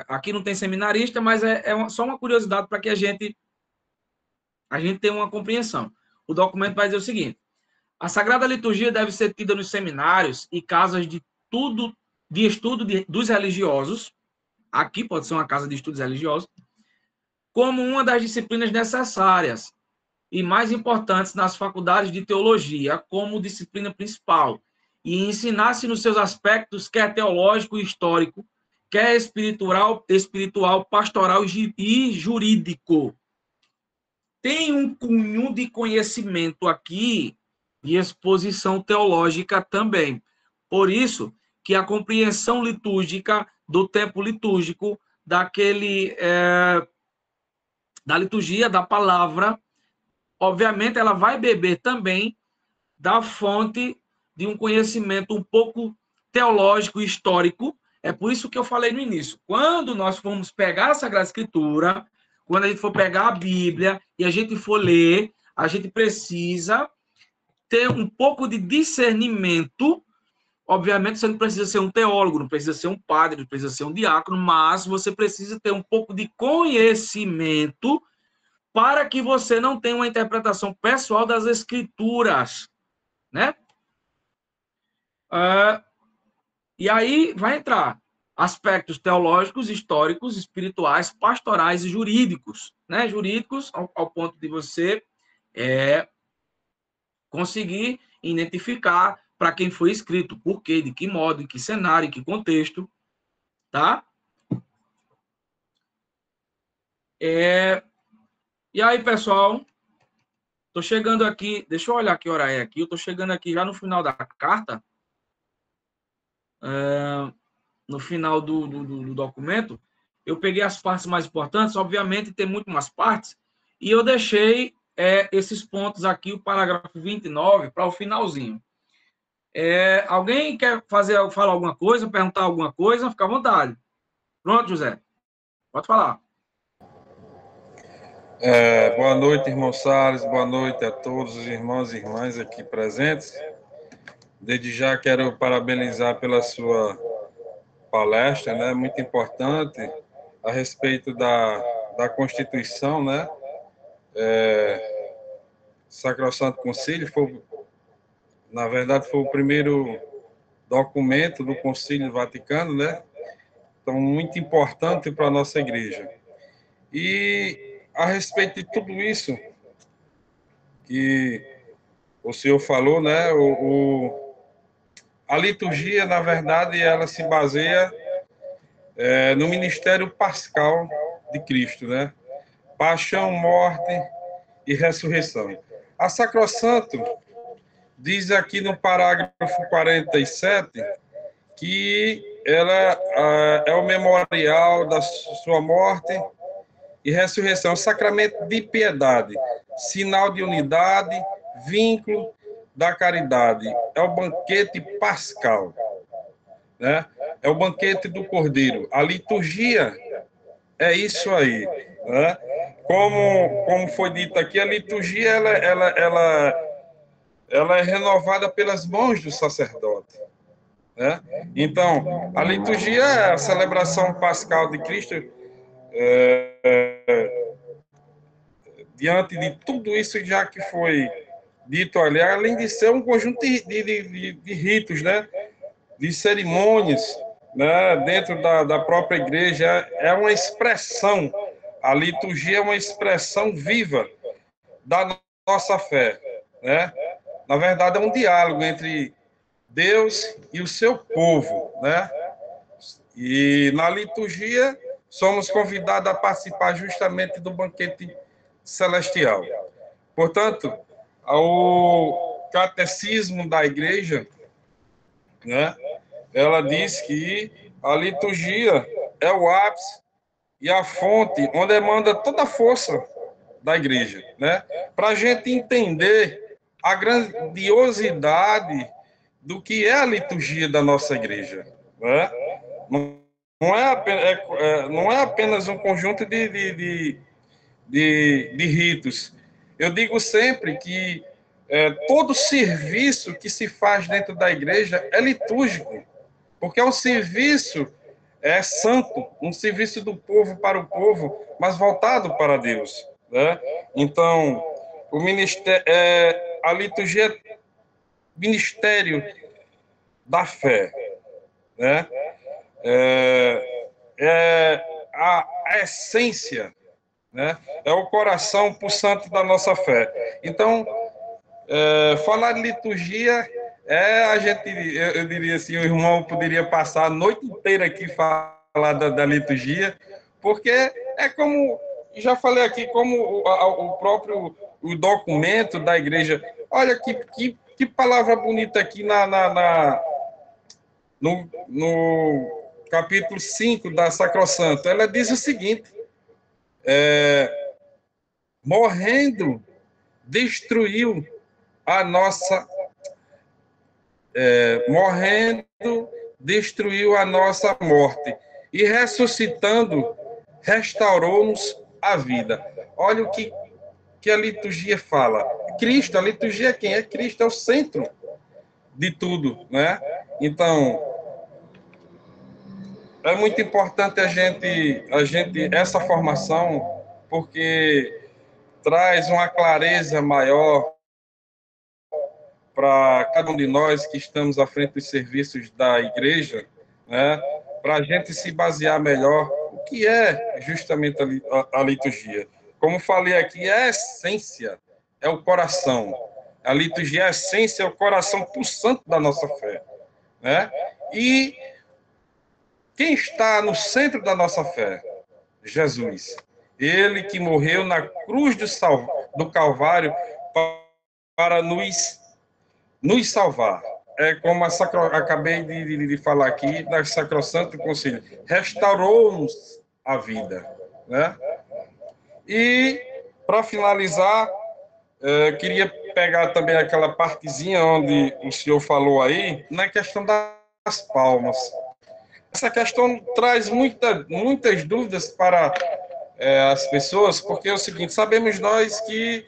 Aqui não tem seminarista, mas só uma curiosidade para que a gente tenha uma compreensão. O documento vai dizer o seguinte: a Sagrada Liturgia deve ser tida nos seminários e casas de estudo dos religiosos. Aqui pode ser uma casa de estudos religiosos, como uma das disciplinas necessárias e mais importantes nas faculdades de teologia, como disciplina principal, e ensinar-se nos seus aspectos, quer teológico e histórico, quer espiritual, pastoral e jurídico. Tem um cunho de conhecimento aqui de exposição teológica também. Por isso que a compreensão litúrgica do tempo litúrgico, da liturgia, da palavra, obviamente ela vai beber também da fonte de um conhecimento um pouco teológico e histórico. É por isso que eu falei no início. Quando nós formos pegar a Sagrada Escritura, quando a gente for pegar a Bíblia e a gente for ler, a gente precisa ter um pouco de discernimento. Obviamente, você não precisa ser um teólogo, não precisa ser um padre, não precisa ser um diácono, mas você precisa ter um pouco de conhecimento para que você não tenha uma interpretação pessoal das Escrituras, né? E aí vai entrar aspectos teológicos, históricos, espirituais, pastorais e jurídicos, né? Jurídicos ao ponto de você conseguir identificar para quem foi escrito, por quê, de que modo, em que cenário, em que contexto, tá? E aí, pessoal, tô chegando aqui, deixa eu olhar que hora é aqui, eu tô chegando aqui já no final da carta, no final do documento. Eu peguei as partes mais importantes, obviamente tem muito mais partes, e eu deixei esses pontos aqui, o parágrafo 29, para o finalzinho. Alguém quer falar alguma coisa, perguntar alguma coisa? Fica à vontade. Pronto, José. Pode falar. Boa noite, irmão Salles, boa noite a todos os irmãos e irmãs aqui presentes. Desde já quero parabenizar pela sua palestra, né? Muito importante a respeito da Constituição, né? Sacrosanto Concílio na verdade, foi o primeiro documento do Concílio Vaticano, né? Então, muito importante para a nossa igreja. E a respeito de tudo isso que o senhor falou, né? A liturgia, na verdade, ela se baseia no ministério pascal de Cristo, né? Paixão, morte e ressurreição. A Sacrosanto diz aqui no parágrafo 47 que ela é o memorial da sua morte e ressurreição, o sacramento de piedade, sinal de unidade, vínculo da caridade. É o banquete pascal, né? É o banquete do Cordeiro. A liturgia é isso aí, né? Como foi dito aqui, a liturgia ela é renovada pelas mãos do sacerdote, né? Então, a liturgia é a celebração pascal de Cristo. Diante de tudo isso já que foi dito ali, além de ser um conjunto de ritos, né? De cerimônias, né? Dentro da própria igreja, é uma expressão, a liturgia é uma expressão viva da nossa fé, né? Na verdade, é um diálogo entre Deus e o seu povo, né? E na liturgia, somos convidados a participar justamente do banquete celestial. Portanto, o catecismo da igreja, né, ela diz que a liturgia é o ápice e a fonte onde emana toda a força da igreja, né? Para a gente entender a grandiosidade do que é a liturgia da nossa igreja, né? Não é apenas um conjunto de ritos. Eu digo sempre que todo serviço que se faz dentro da igreja é litúrgico, porque é um serviço santo, um serviço do povo para o povo, mas voltado para Deus, né? Então, o ministério, a liturgia é ministério da fé, né? A essência, né? É o coração pulsante da nossa fé. Então, falar de liturgia a gente, eu diria assim, o irmão poderia passar a noite inteira aqui falar da liturgia, porque é como, já falei aqui, como o próprio o documento da igreja. Olha que palavra bonita aqui no capítulo 5 da Sacrosanto. Ela diz o seguinte: morrendo, destruiu a nossa morrendo, destruiu a nossa morte e ressuscitando, restaurou-nos a vida. Olha o que a liturgia fala. Cristo, a liturgia é quem? É Cristo, é o centro de tudo, né? Então, é muito importante a gente essa formação, porque traz uma clareza maior para cada um de nós que estamos à frente dos serviços da igreja, né, para a gente se basear melhor o que é justamente a liturgia. Como falei aqui, é a essência, é o coração. A liturgia é a essência, é o coração pulsante da nossa fé, né? E quem está no centro da nossa fé? Jesus. Ele que morreu na cruz do Calvário para nos salvar. É como acabei de falar aqui, da Sacrosanto Concílio. Restaurou-nos a vida. Né? E, para finalizar, queria pegar também aquela partezinha onde o senhor falou aí, na questão das palmas. Essa questão traz muitas dúvidas para as pessoas, porque é o seguinte, sabemos nós que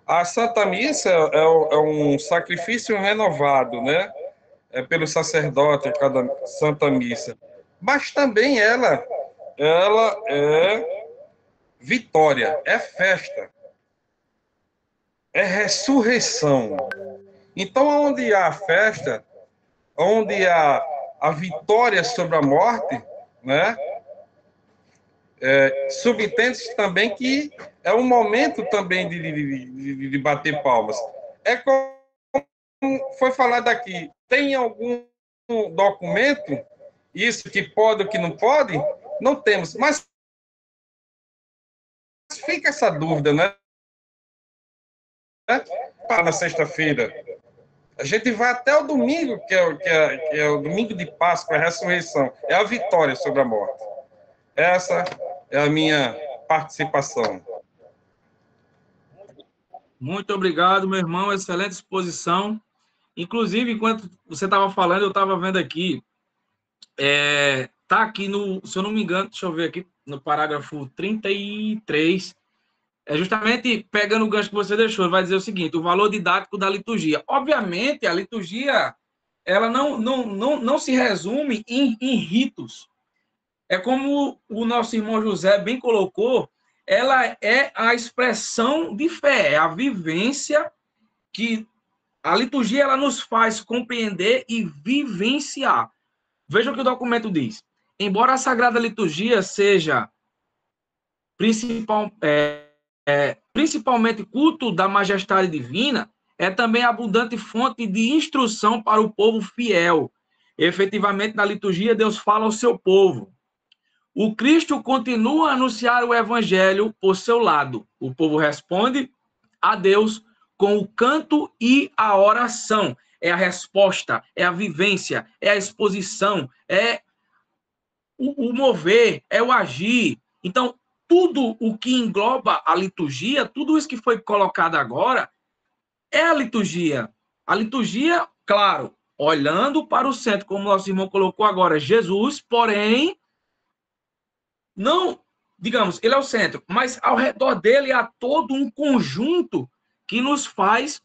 a Santa Missa é um sacrifício renovado, né? Pelo sacerdote, cada Santa Missa. Mas também ela é vitória, é festa, é ressurreição. Então, onde há festa, onde há a vitória sobre a morte, né? Subentende-se também que é um momento também de bater palmas. É como foi falado aqui, tem algum documento, isso que pode ou que não pode? Não temos, mas fica essa dúvida, né? Na sexta-feira. A gente vai até o domingo, que é o domingo de Páscoa, a ressurreição. É a vitória sobre a morte. Essa é a minha participação. Muito obrigado, meu irmão. Excelente exposição. Inclusive, enquanto você estava falando, eu estava vendo aqui. Tá aqui no, se eu não me engano, deixa eu ver aqui, no parágrafo 33. Justamente pegando o gancho que você deixou, vai dizer o seguinte: o valor didático da liturgia. Obviamente, a liturgia ela não se resume em ritos. É como o nosso irmão José bem colocou, ela é a expressão de fé, é a vivência que a liturgia ela nos faz compreender e vivenciar. Veja o que o documento diz. Embora a Sagrada Liturgia seja principalmente culto da majestade divina, é também abundante fonte de instrução para o povo fiel. Efetivamente, na liturgia, Deus fala ao seu povo. O Cristo continua a anunciar o evangelho por seu lado. O povo responde a Deus com o canto e a oração. É a resposta, é a vivência, é a exposição, é o mover, é o agir. Então, tudo o que engloba a liturgia, tudo isso que foi colocado agora, é a liturgia. A liturgia, claro, olhando para o centro, como nosso irmão colocou agora, Jesus, porém, não, digamos, ele é o centro, mas ao redor dele há todo um conjunto que nos faz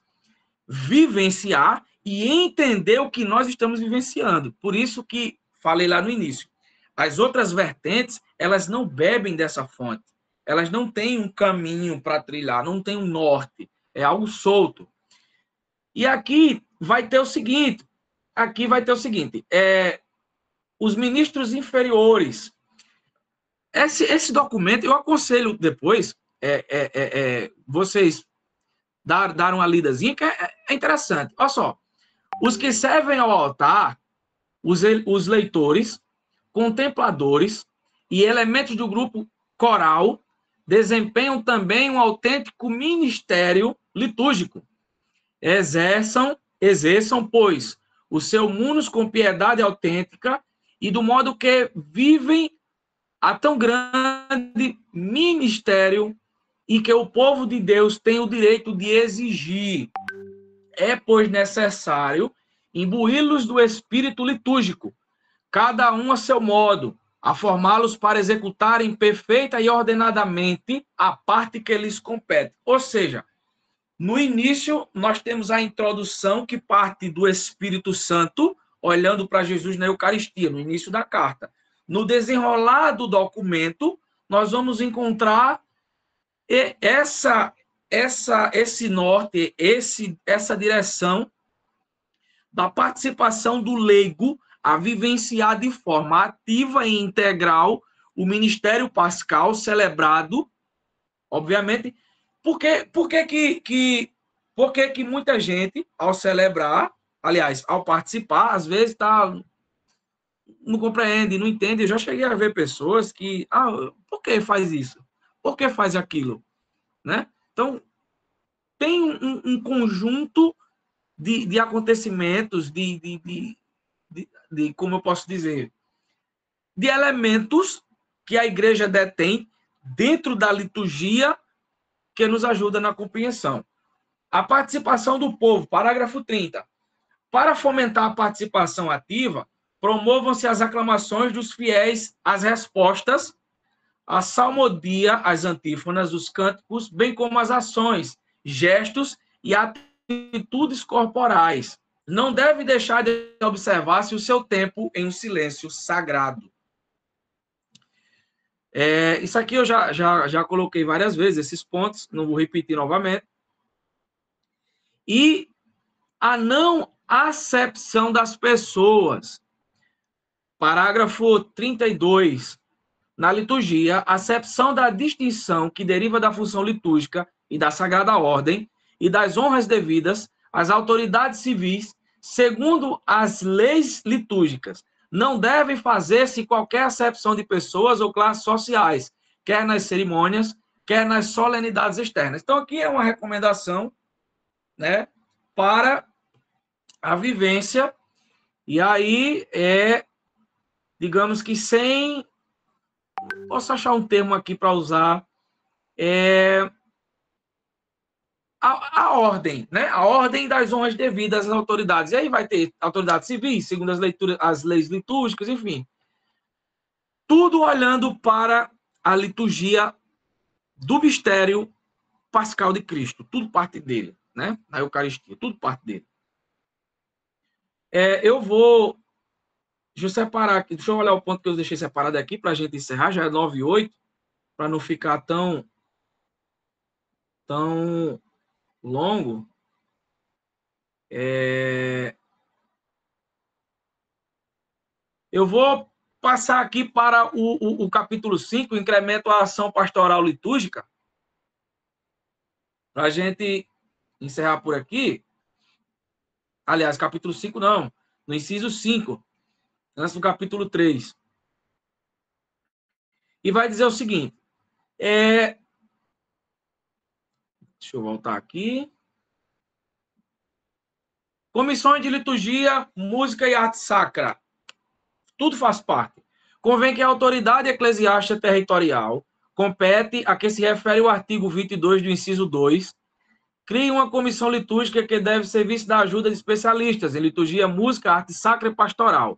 vivenciar e entender o que nós estamos vivenciando. Por isso que falei lá no início. As outras vertentes, elas não bebem dessa fonte. Elas não têm um caminho para trilhar, não tem um norte. É algo solto. E aqui vai ter o seguinte, os ministros inferiores. Esse documento, eu aconselho depois vocês dar uma lidazinha, que é interessante. Olha só, os que servem ao altar, os leitores, contempladores e elementos do grupo coral desempenham também um autêntico ministério litúrgico. Exerçam, pois, o seu munus com piedade autêntica e do modo que vivem a tão grande ministério e que o povo de Deus tem o direito de exigir. É, pois, necessário imbuí-los do espírito litúrgico, cada um a seu modo, a formá-los para executarem perfeita e ordenadamente a parte que lhes compete. Ou seja, no início, nós temos a introdução que parte do Espírito Santo, olhando para Jesus na Eucaristia, no início da carta. No desenrolar do documento, nós vamos encontrar esse norte, essa direção da participação do leigo a vivenciar de forma ativa e integral o ministério pascal celebrado, obviamente. Por que muita gente, ao celebrar, aliás, ao participar, às vezes não compreende, não entende? Eu já cheguei a ver pessoas que, por que faz isso? Por que faz aquilo? Né? Então, tem um conjunto de acontecimentos, como eu posso dizer, de elementos que a igreja detém dentro da liturgia que nos ajuda na compreensão. A participação do povo, parágrafo 30. Para fomentar a participação ativa, promovam-se as aclamações dos fiéis, as respostas, a salmodia, as antífonas, os cânticos, bem como as ações, gestos e atitudes corporais. Não deve deixar de observar-se o seu tempo em um silêncio sagrado. Isso aqui eu já coloquei várias vezes, esses pontos, não vou repetir novamente. E a não acepção das pessoas. Parágrafo 32. Na liturgia, a acepção da distinção que deriva da função litúrgica e da sagrada ordem e das honras devidas às autoridades civis, segundo as leis litúrgicas, não deve fazer-se qualquer acepção de pessoas ou classes sociais, quer nas cerimônias, quer nas solenidades externas. Então, aqui é uma recomendação, né, para a vivência, e aí digamos que sem... Posso achar um termo aqui para usar. A ordem, né? A ordem das honras devidas às autoridades. E aí vai ter autoridades civis, segundo as leis litúrgicas, enfim. Tudo olhando para a liturgia do mistério pascal de Cristo. Tudo parte dele, né? Na Eucaristia, tudo parte dele. Eu vou... Deixa eu separar aqui. Deixa eu olhar o ponto que eu deixei separado aqui para a gente encerrar. Já é 9:08, para não ficar tão longo. Eu vou passar aqui para o capítulo 5, incremento à ação pastoral litúrgica, para a gente encerrar por aqui. Aliás, capítulo 5 não, no inciso 5, antes do capítulo 3. E vai dizer o seguinte, deixa eu voltar aqui. Comissões de liturgia, música e arte sacra. Tudo faz parte. Convém que a autoridade eclesiástica territorial compete a que se refere o artigo 22 do inciso 2, crie uma comissão litúrgica que deve servir-se da ajuda de especialistas em liturgia, música, arte sacra e pastoral.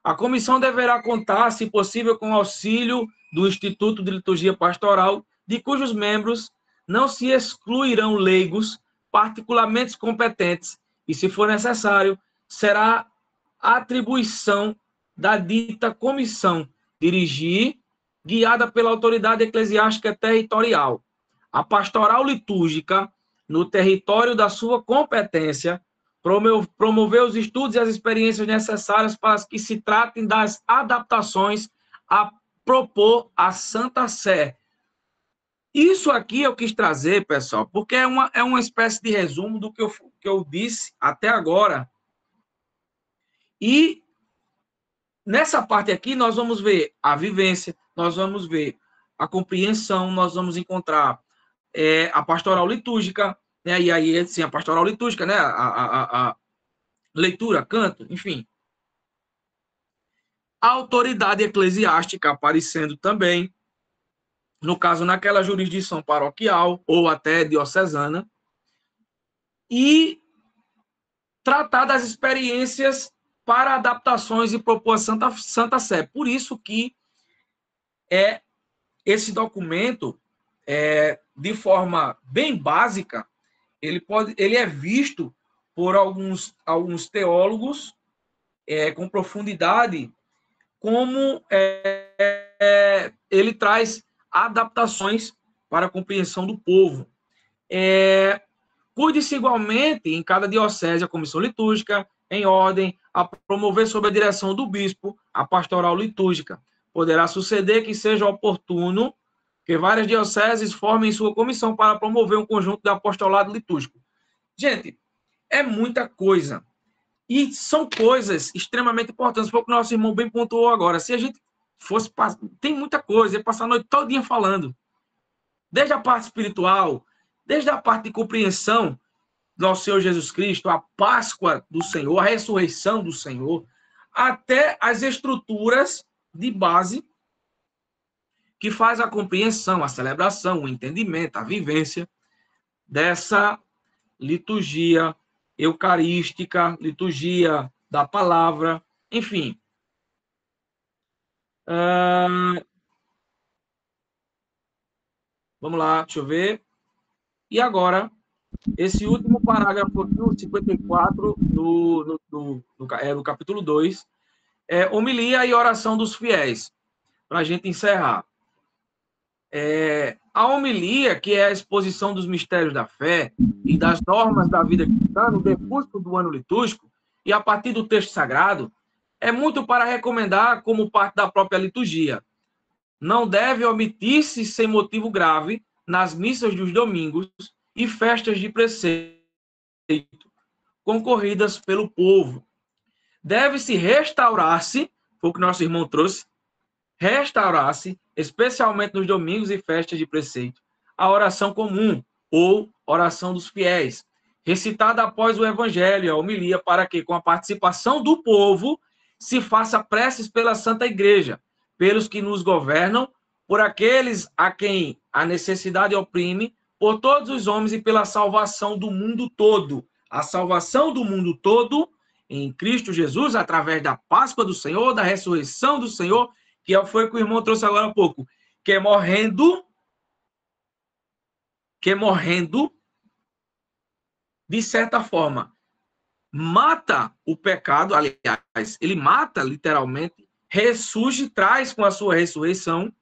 A comissão deverá contar, se possível, com o auxílio do Instituto de Liturgia Pastoral, de cujos membros não se excluirão leigos particularmente competentes, e, se for necessário, será atribuição da dita comissão dirigir, guiada pela autoridade eclesiástica territorial, a pastoral litúrgica no território da sua competência, promover os estudos e as experiências necessárias para que se tratem das adaptações a propor à Santa Sé. Isso aqui eu quis trazer, pessoal, porque é uma espécie de resumo do que eu disse até agora. E nessa parte aqui nós vamos ver a vivência, nós vamos ver a compreensão, nós vamos encontrar a pastoral litúrgica, né? E aí, sim, a pastoral litúrgica, né? A leitura, canto, enfim. A autoridade eclesiástica aparecendo também, no caso, naquela jurisdição paroquial ou até diocesana, e tratar das experiências para adaptações e propor a Santa Sé. Por isso que esse documento, de forma bem básica, ele é visto por alguns teólogos com profundidade, como ele traz adaptações para a compreensão do povo. Cuide-se igualmente, em cada diocese, a comissão litúrgica, em ordem, a promover sob a direção do bispo a pastoral litúrgica. Poderá suceder que seja oportuno que várias dioceses formem sua comissão para promover um conjunto de apostolado litúrgico. Gente, é muita coisa. E são coisas extremamente importantes. Foi o que o nosso irmão bem pontuou agora. Se a gente fosse... Tem muita coisa, ia passar a noite todinha falando. desde a parte espiritual, desde a parte de compreensão do nosso Senhor Jesus Cristo, a Páscoa do Senhor, a ressurreição do Senhor, até as estruturas de base que faz a compreensão, a celebração, o entendimento, a vivência dessa liturgia eucarística, liturgia da palavra, enfim. Vamos lá, deixa eu ver. E agora, esse último parágrafo aqui, o 54, no capítulo 2, é homilia e oração dos fiéis, para a gente encerrar. A homilia, que é a exposição dos mistérios da fé e das normas da vida cristã no decurso do ano litúrgico, e a partir do texto sagrado, é muito para recomendar como parte da própria liturgia. Não deve omitir-se sem motivo grave nas missas dos domingos e festas de preceito concorridas pelo povo. Deve-se restaurar-se, foi o que nosso irmão trouxe, restaurar-se, especialmente nos domingos e festas de preceito, a oração comum, ou oração dos fiéis, recitada após o evangelho, a homilia, para que, com a participação do povo, se faça preces pela Santa Igreja, pelos que nos governam, por aqueles a quem a necessidade oprime, por todos os homens e pela salvação do mundo todo. A salvação do mundo todo em Cristo Jesus, através da Páscoa do Senhor, da ressurreição do Senhor, que foi o que o irmão trouxe agora há pouco, que morrendo, de certa forma, mata o pecado, aliás, ele mata literalmente, ressurge, traz com a sua ressurreição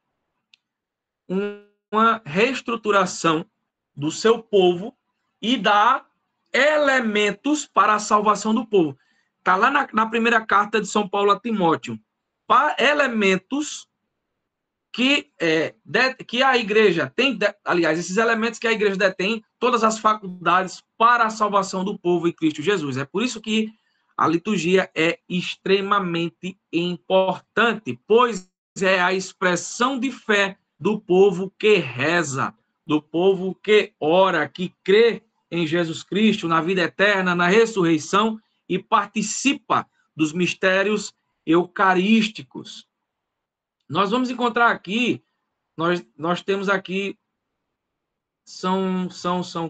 uma reestruturação do seu povo e dá elementos para a salvação do povo. Está lá na primeira carta de São Paulo a Timóteo. Para elementos que a igreja tem, aliás, esses elementos que a igreja detém, todas as faculdades para a salvação do povo em Cristo Jesus. É por isso que a liturgia é extremamente importante, pois é a expressão de fé do povo que reza, do povo que ora, que crê em Jesus Cristo, na vida eterna, na ressurreição e participa dos mistérios eucarísticos. Nós vamos encontrar aqui, nós temos aqui, são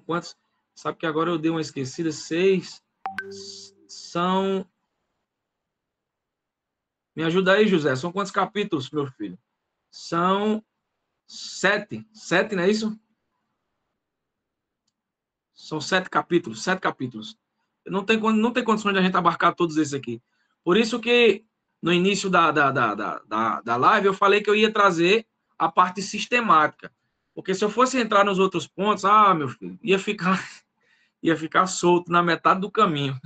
quantos? Sabe que agora eu dei uma esquecida, 6, me ajuda aí, José, são quantos capítulos, meu filho? São 7, não é isso? São 7 capítulos. Não tem condições de a gente abarcar todos esses aqui. Por isso que no início da live eu falei que eu ia trazer a parte sistemática. Porque se eu fosse entrar nos outros pontos, meu filho, ia ficar solto na metade do caminho.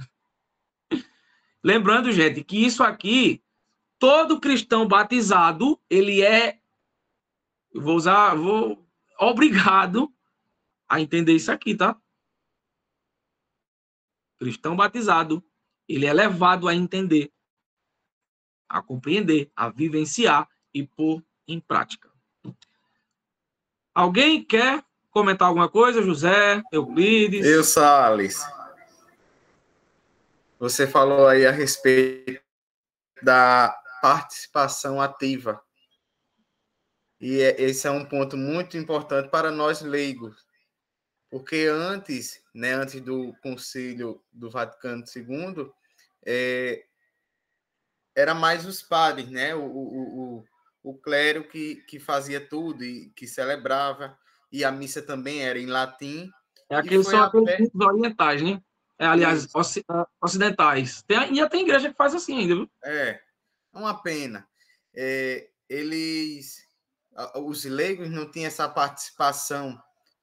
Lembrando, gente, que isso aqui, todo cristão batizado, ele vou obrigado a entender isso aqui, tá? Cristão batizado, ele é levado a entender, a compreender, a vivenciar e pôr em prática. Alguém quer comentar alguma coisa? José, Euclides? Eu, Salles. Você falou aí a respeito da participação ativa. E esse é um ponto muito importante para nós leigos. Porque antes do Concílio do Vaticano II, era mais os padres, né? O clero que fazia tudo e que celebrava, e a missa também era em latim. Aqueles são aqueles ritos orientais, né? Aliás, ocidentais. Ainda tem igreja que faz assim ainda, viu? É uma pena. Os leigos não tinham essa participação.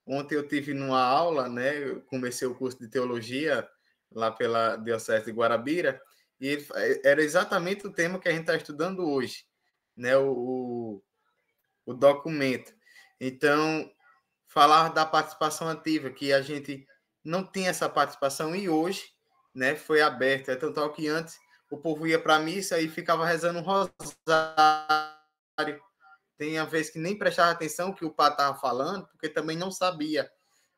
Ontem eu tive numa aula, né? Eu comecei o curso de teologia lá pela Diocese de Guarabira, e era exatamente o tema que a gente está estudando hoje, né? O documento. Então, falar da participação ativa, que a gente não tinha essa participação, e hoje, né, foi aberto. É tanto que antes o povo ia para a missa e ficava rezando um rosário, Tem a vez que nem prestava atenção que o padre estava falando, porque também não sabia.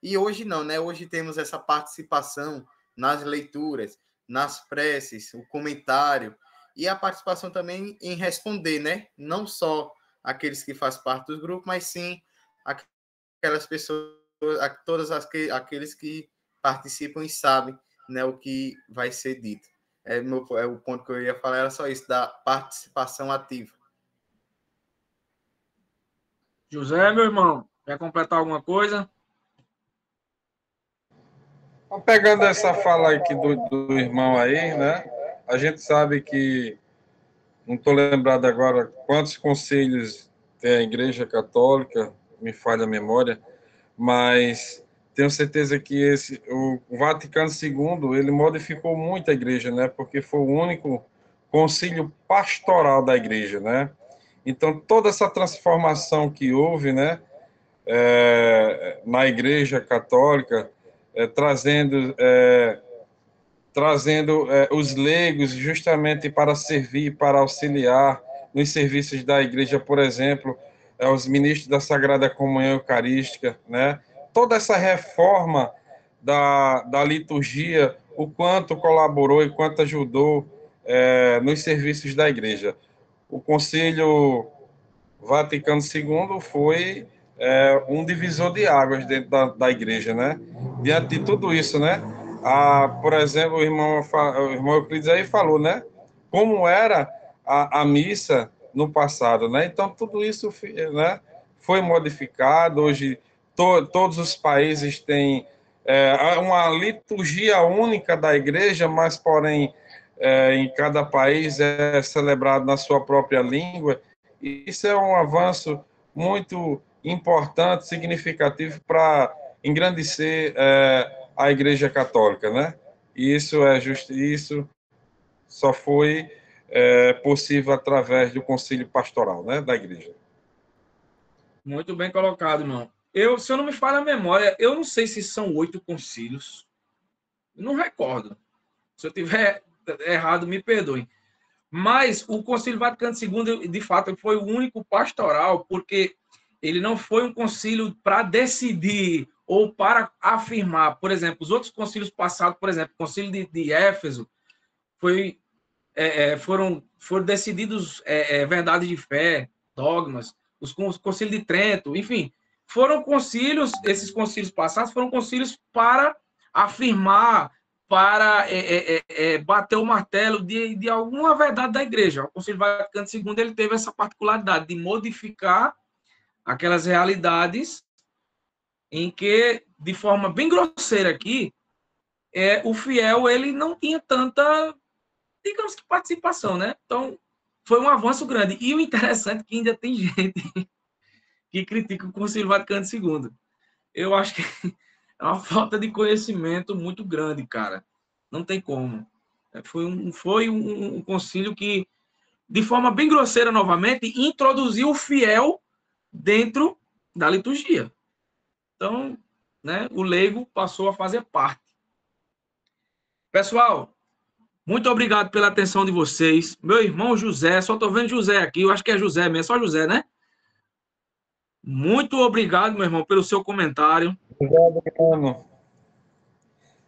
E hoje não, né? Hoje temos essa participação nas leituras, nas preces, o comentário, e a participação também em responder, né? Não só aqueles que fazem parte do grupo, mas sim aquelas pessoas, aqueles que participam e sabem, né, o que vai ser dito. O ponto que eu ia falar era só isso, da participação ativa. José, meu irmão, quer completar alguma coisa? Pegando essa fala aqui do irmão aí, né? A gente sabe que, não estou lembrado agora quantos concílios tem a Igreja Católica, me falha a memória, mas tenho certeza que o Vaticano II, ele modificou muito a Igreja, né? Porque foi o único concílio pastoral da Igreja, né? Então, toda essa transformação que houve, né, na Igreja Católica, trazendo os leigos justamente para servir, para auxiliar nos serviços da Igreja, por exemplo, os ministros da Sagrada Comunhão Eucarística, né? Toda essa reforma da liturgia, o quanto colaborou e quanto ajudou nos serviços da Igreja. O Concílio Vaticano II foi um divisor de águas dentro da igreja, né? Diante de tudo isso, né? Por exemplo, o irmão Euclides aí falou, né? Como era a missa no passado, né? Então, tudo isso, né, foi modificado. Hoje, todos os países têm uma liturgia única da igreja, mas, porém, em cada país é celebrado na sua própria língua. Isso é um avanço muito importante, significativo para engrandecer a Igreja Católica, né? E isso só foi possível através do concílio pastoral, né, da Igreja. Muito bem colocado, irmão. Se eu não me falha a memória, eu não sei se são 8 concílios. Não recordo. Se eu tiver errado, me perdoem. Mas o Concílio Vaticano II, de fato, foi o único pastoral, porque ele não foi um concílio para decidir ou para afirmar. Por exemplo, os outros concílios passados, por exemplo, o Concílio de Éfeso, foram decididos verdades de fé, dogmas, os concílios de Trento, enfim, foram concílios, esses concílios passados foram concílios para afirmar, para bater o martelo de alguma verdade da igreja. O Concílio Vaticano II ele teve essa particularidade de modificar aquelas realidades em que, de forma bem grosseira aqui, o fiel ele não tinha tanta, digamos que, participação, né? Então, foi um avanço grande. E o interessante é que ainda tem gente que critica o Concílio Vaticano II. Eu acho que é uma falta de conhecimento muito grande, cara. Não tem como. Foi um concílio que, de forma bem grosseira, novamente, introduziu o fiel dentro da liturgia. Então, né, o leigo passou a fazer parte. Pessoal, muito obrigado pela atenção de vocês. Meu irmão José, só estou vendo José aqui, eu acho que é José mesmo, é só José, né? Muito obrigado, meu irmão, pelo seu comentário. Obrigado.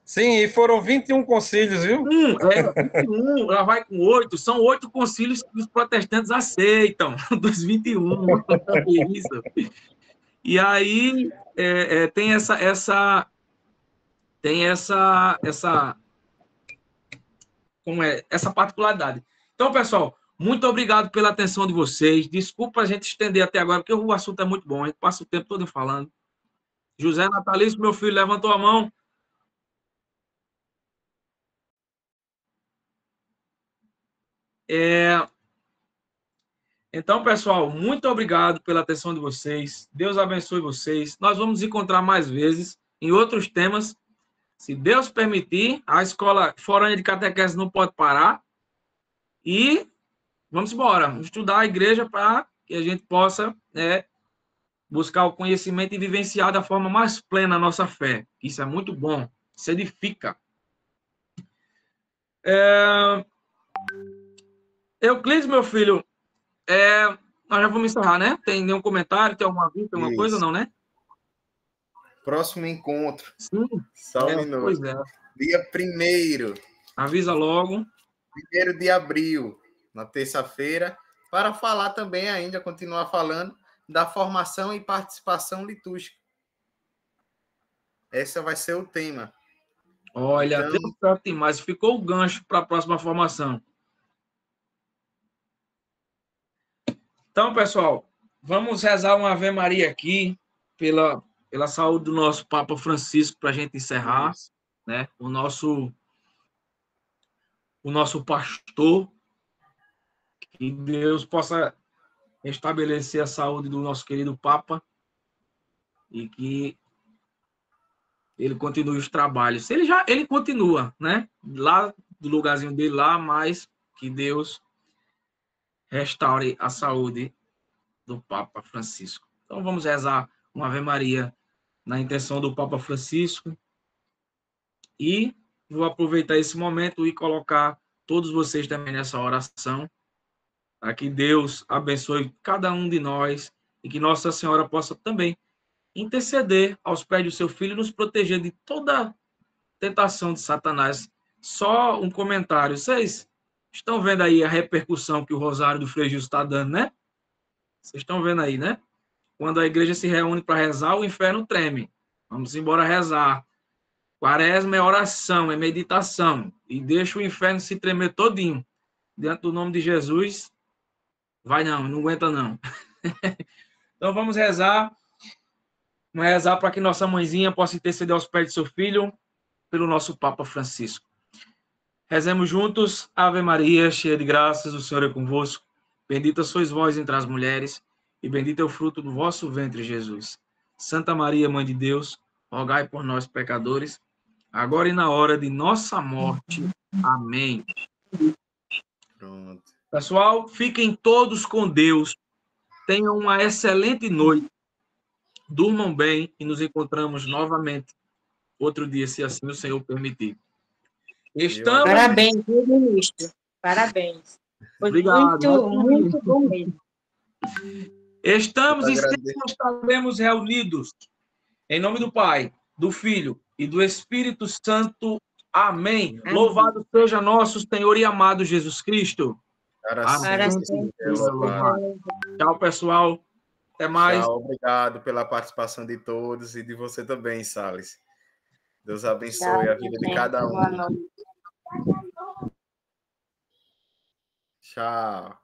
Sim, e foram 21 concílios, viu? 21, ela vai com 8, são 8 concílios que os protestantes aceitam, dos 21. Isso. E aí tem essa particularidade. Então, pessoal, muito obrigado pela atenção de vocês. Desculpa a gente estender até agora, porque o assunto é muito bom. A gente passa o tempo todo falando. José Natalício, meu filho, levantou a mão. Então, pessoal, muito obrigado pela atenção de vocês. Deus abençoe vocês. Nós vamos nos encontrar mais vezes em outros temas. Se Deus permitir, a escola forânea de catequese não pode parar. E vamos embora, vamos estudar a igreja para que a gente possa buscar o conhecimento e vivenciar da forma mais plena a nossa fé. Isso é muito bom, isso edifica. Euclides, meu filho, Nós já vamos encerrar, né? Tem nenhum comentário, tem alguma vista, alguma coisa, Isso. não, né? Próximo encontro. Sim. Só um minuto. Pois é. Dia 1º. Avisa logo. 1º de abril, na terça-feira, para falar também ainda, continuar falando da formação e participação litúrgica. Esse vai ser o tema. Olha, Então, deu certo demais. Ficou o gancho para a próxima formação. Então, pessoal, vamos rezar uma Ave Maria aqui pela saúde do nosso Papa Francisco para a gente encerrar, né? O nosso pastor, que Deus possa estabelecer a saúde do nosso querido Papa e que ele continue os trabalhos. Ele continua, né? Lá do lugarzinho dele lá, mas que Deus restaure a saúde do Papa Francisco. Então vamos rezar uma Ave Maria na intenção do Papa Francisco e vou aproveitar esse momento e colocar todos vocês também nessa oração, para que Deus abençoe cada um de nós e que Nossa Senhora possa também interceder aos pés do seu Filho e nos proteger de toda tentação de Satanás. Só um comentário. Vocês estão vendo aí a repercussão que o Rosário do Frei Gilson está dando, né? Vocês estão vendo aí, né? Quando a igreja se reúne para rezar, o inferno treme. Vamos embora rezar. Quaresma é oração, é meditação. E deixa o inferno se tremer todinho. Diante do nome de Jesus, vai não aguenta não. Então vamos rezar. Vamos rezar para que nossa mãezinha possa interceder aos pés de seu filho, pelo nosso Papa Francisco. Rezemos juntos. Ave Maria, cheia de graças, o Senhor é convosco. Bendita sois vós entre as mulheres, e bendito é o fruto do vosso ventre, Jesus. Santa Maria, Mãe de Deus, rogai por nós, pecadores, agora e na hora de nossa morte. Amém. pronto. Pessoal, fiquem todos com Deus. Tenham uma excelente noite. Durmam bem e nos encontramos novamente outro dia, se assim o Senhor permitir. Estamos... Parabéns, viu, ministro? Parabéns. Foi Obrigado. muito bom mesmo. Estamos e sempre estaremos reunidos. Em nome do Pai, do Filho e do Espírito Santo. Amém. Amém. Louvado seja nosso Senhor e amado Jesus Cristo. Parabéns. Tchau, pessoal. Até mais. Tchau, obrigado pela participação de todos e de você também, Salles. Deus abençoe a vida de cada um. Tchau.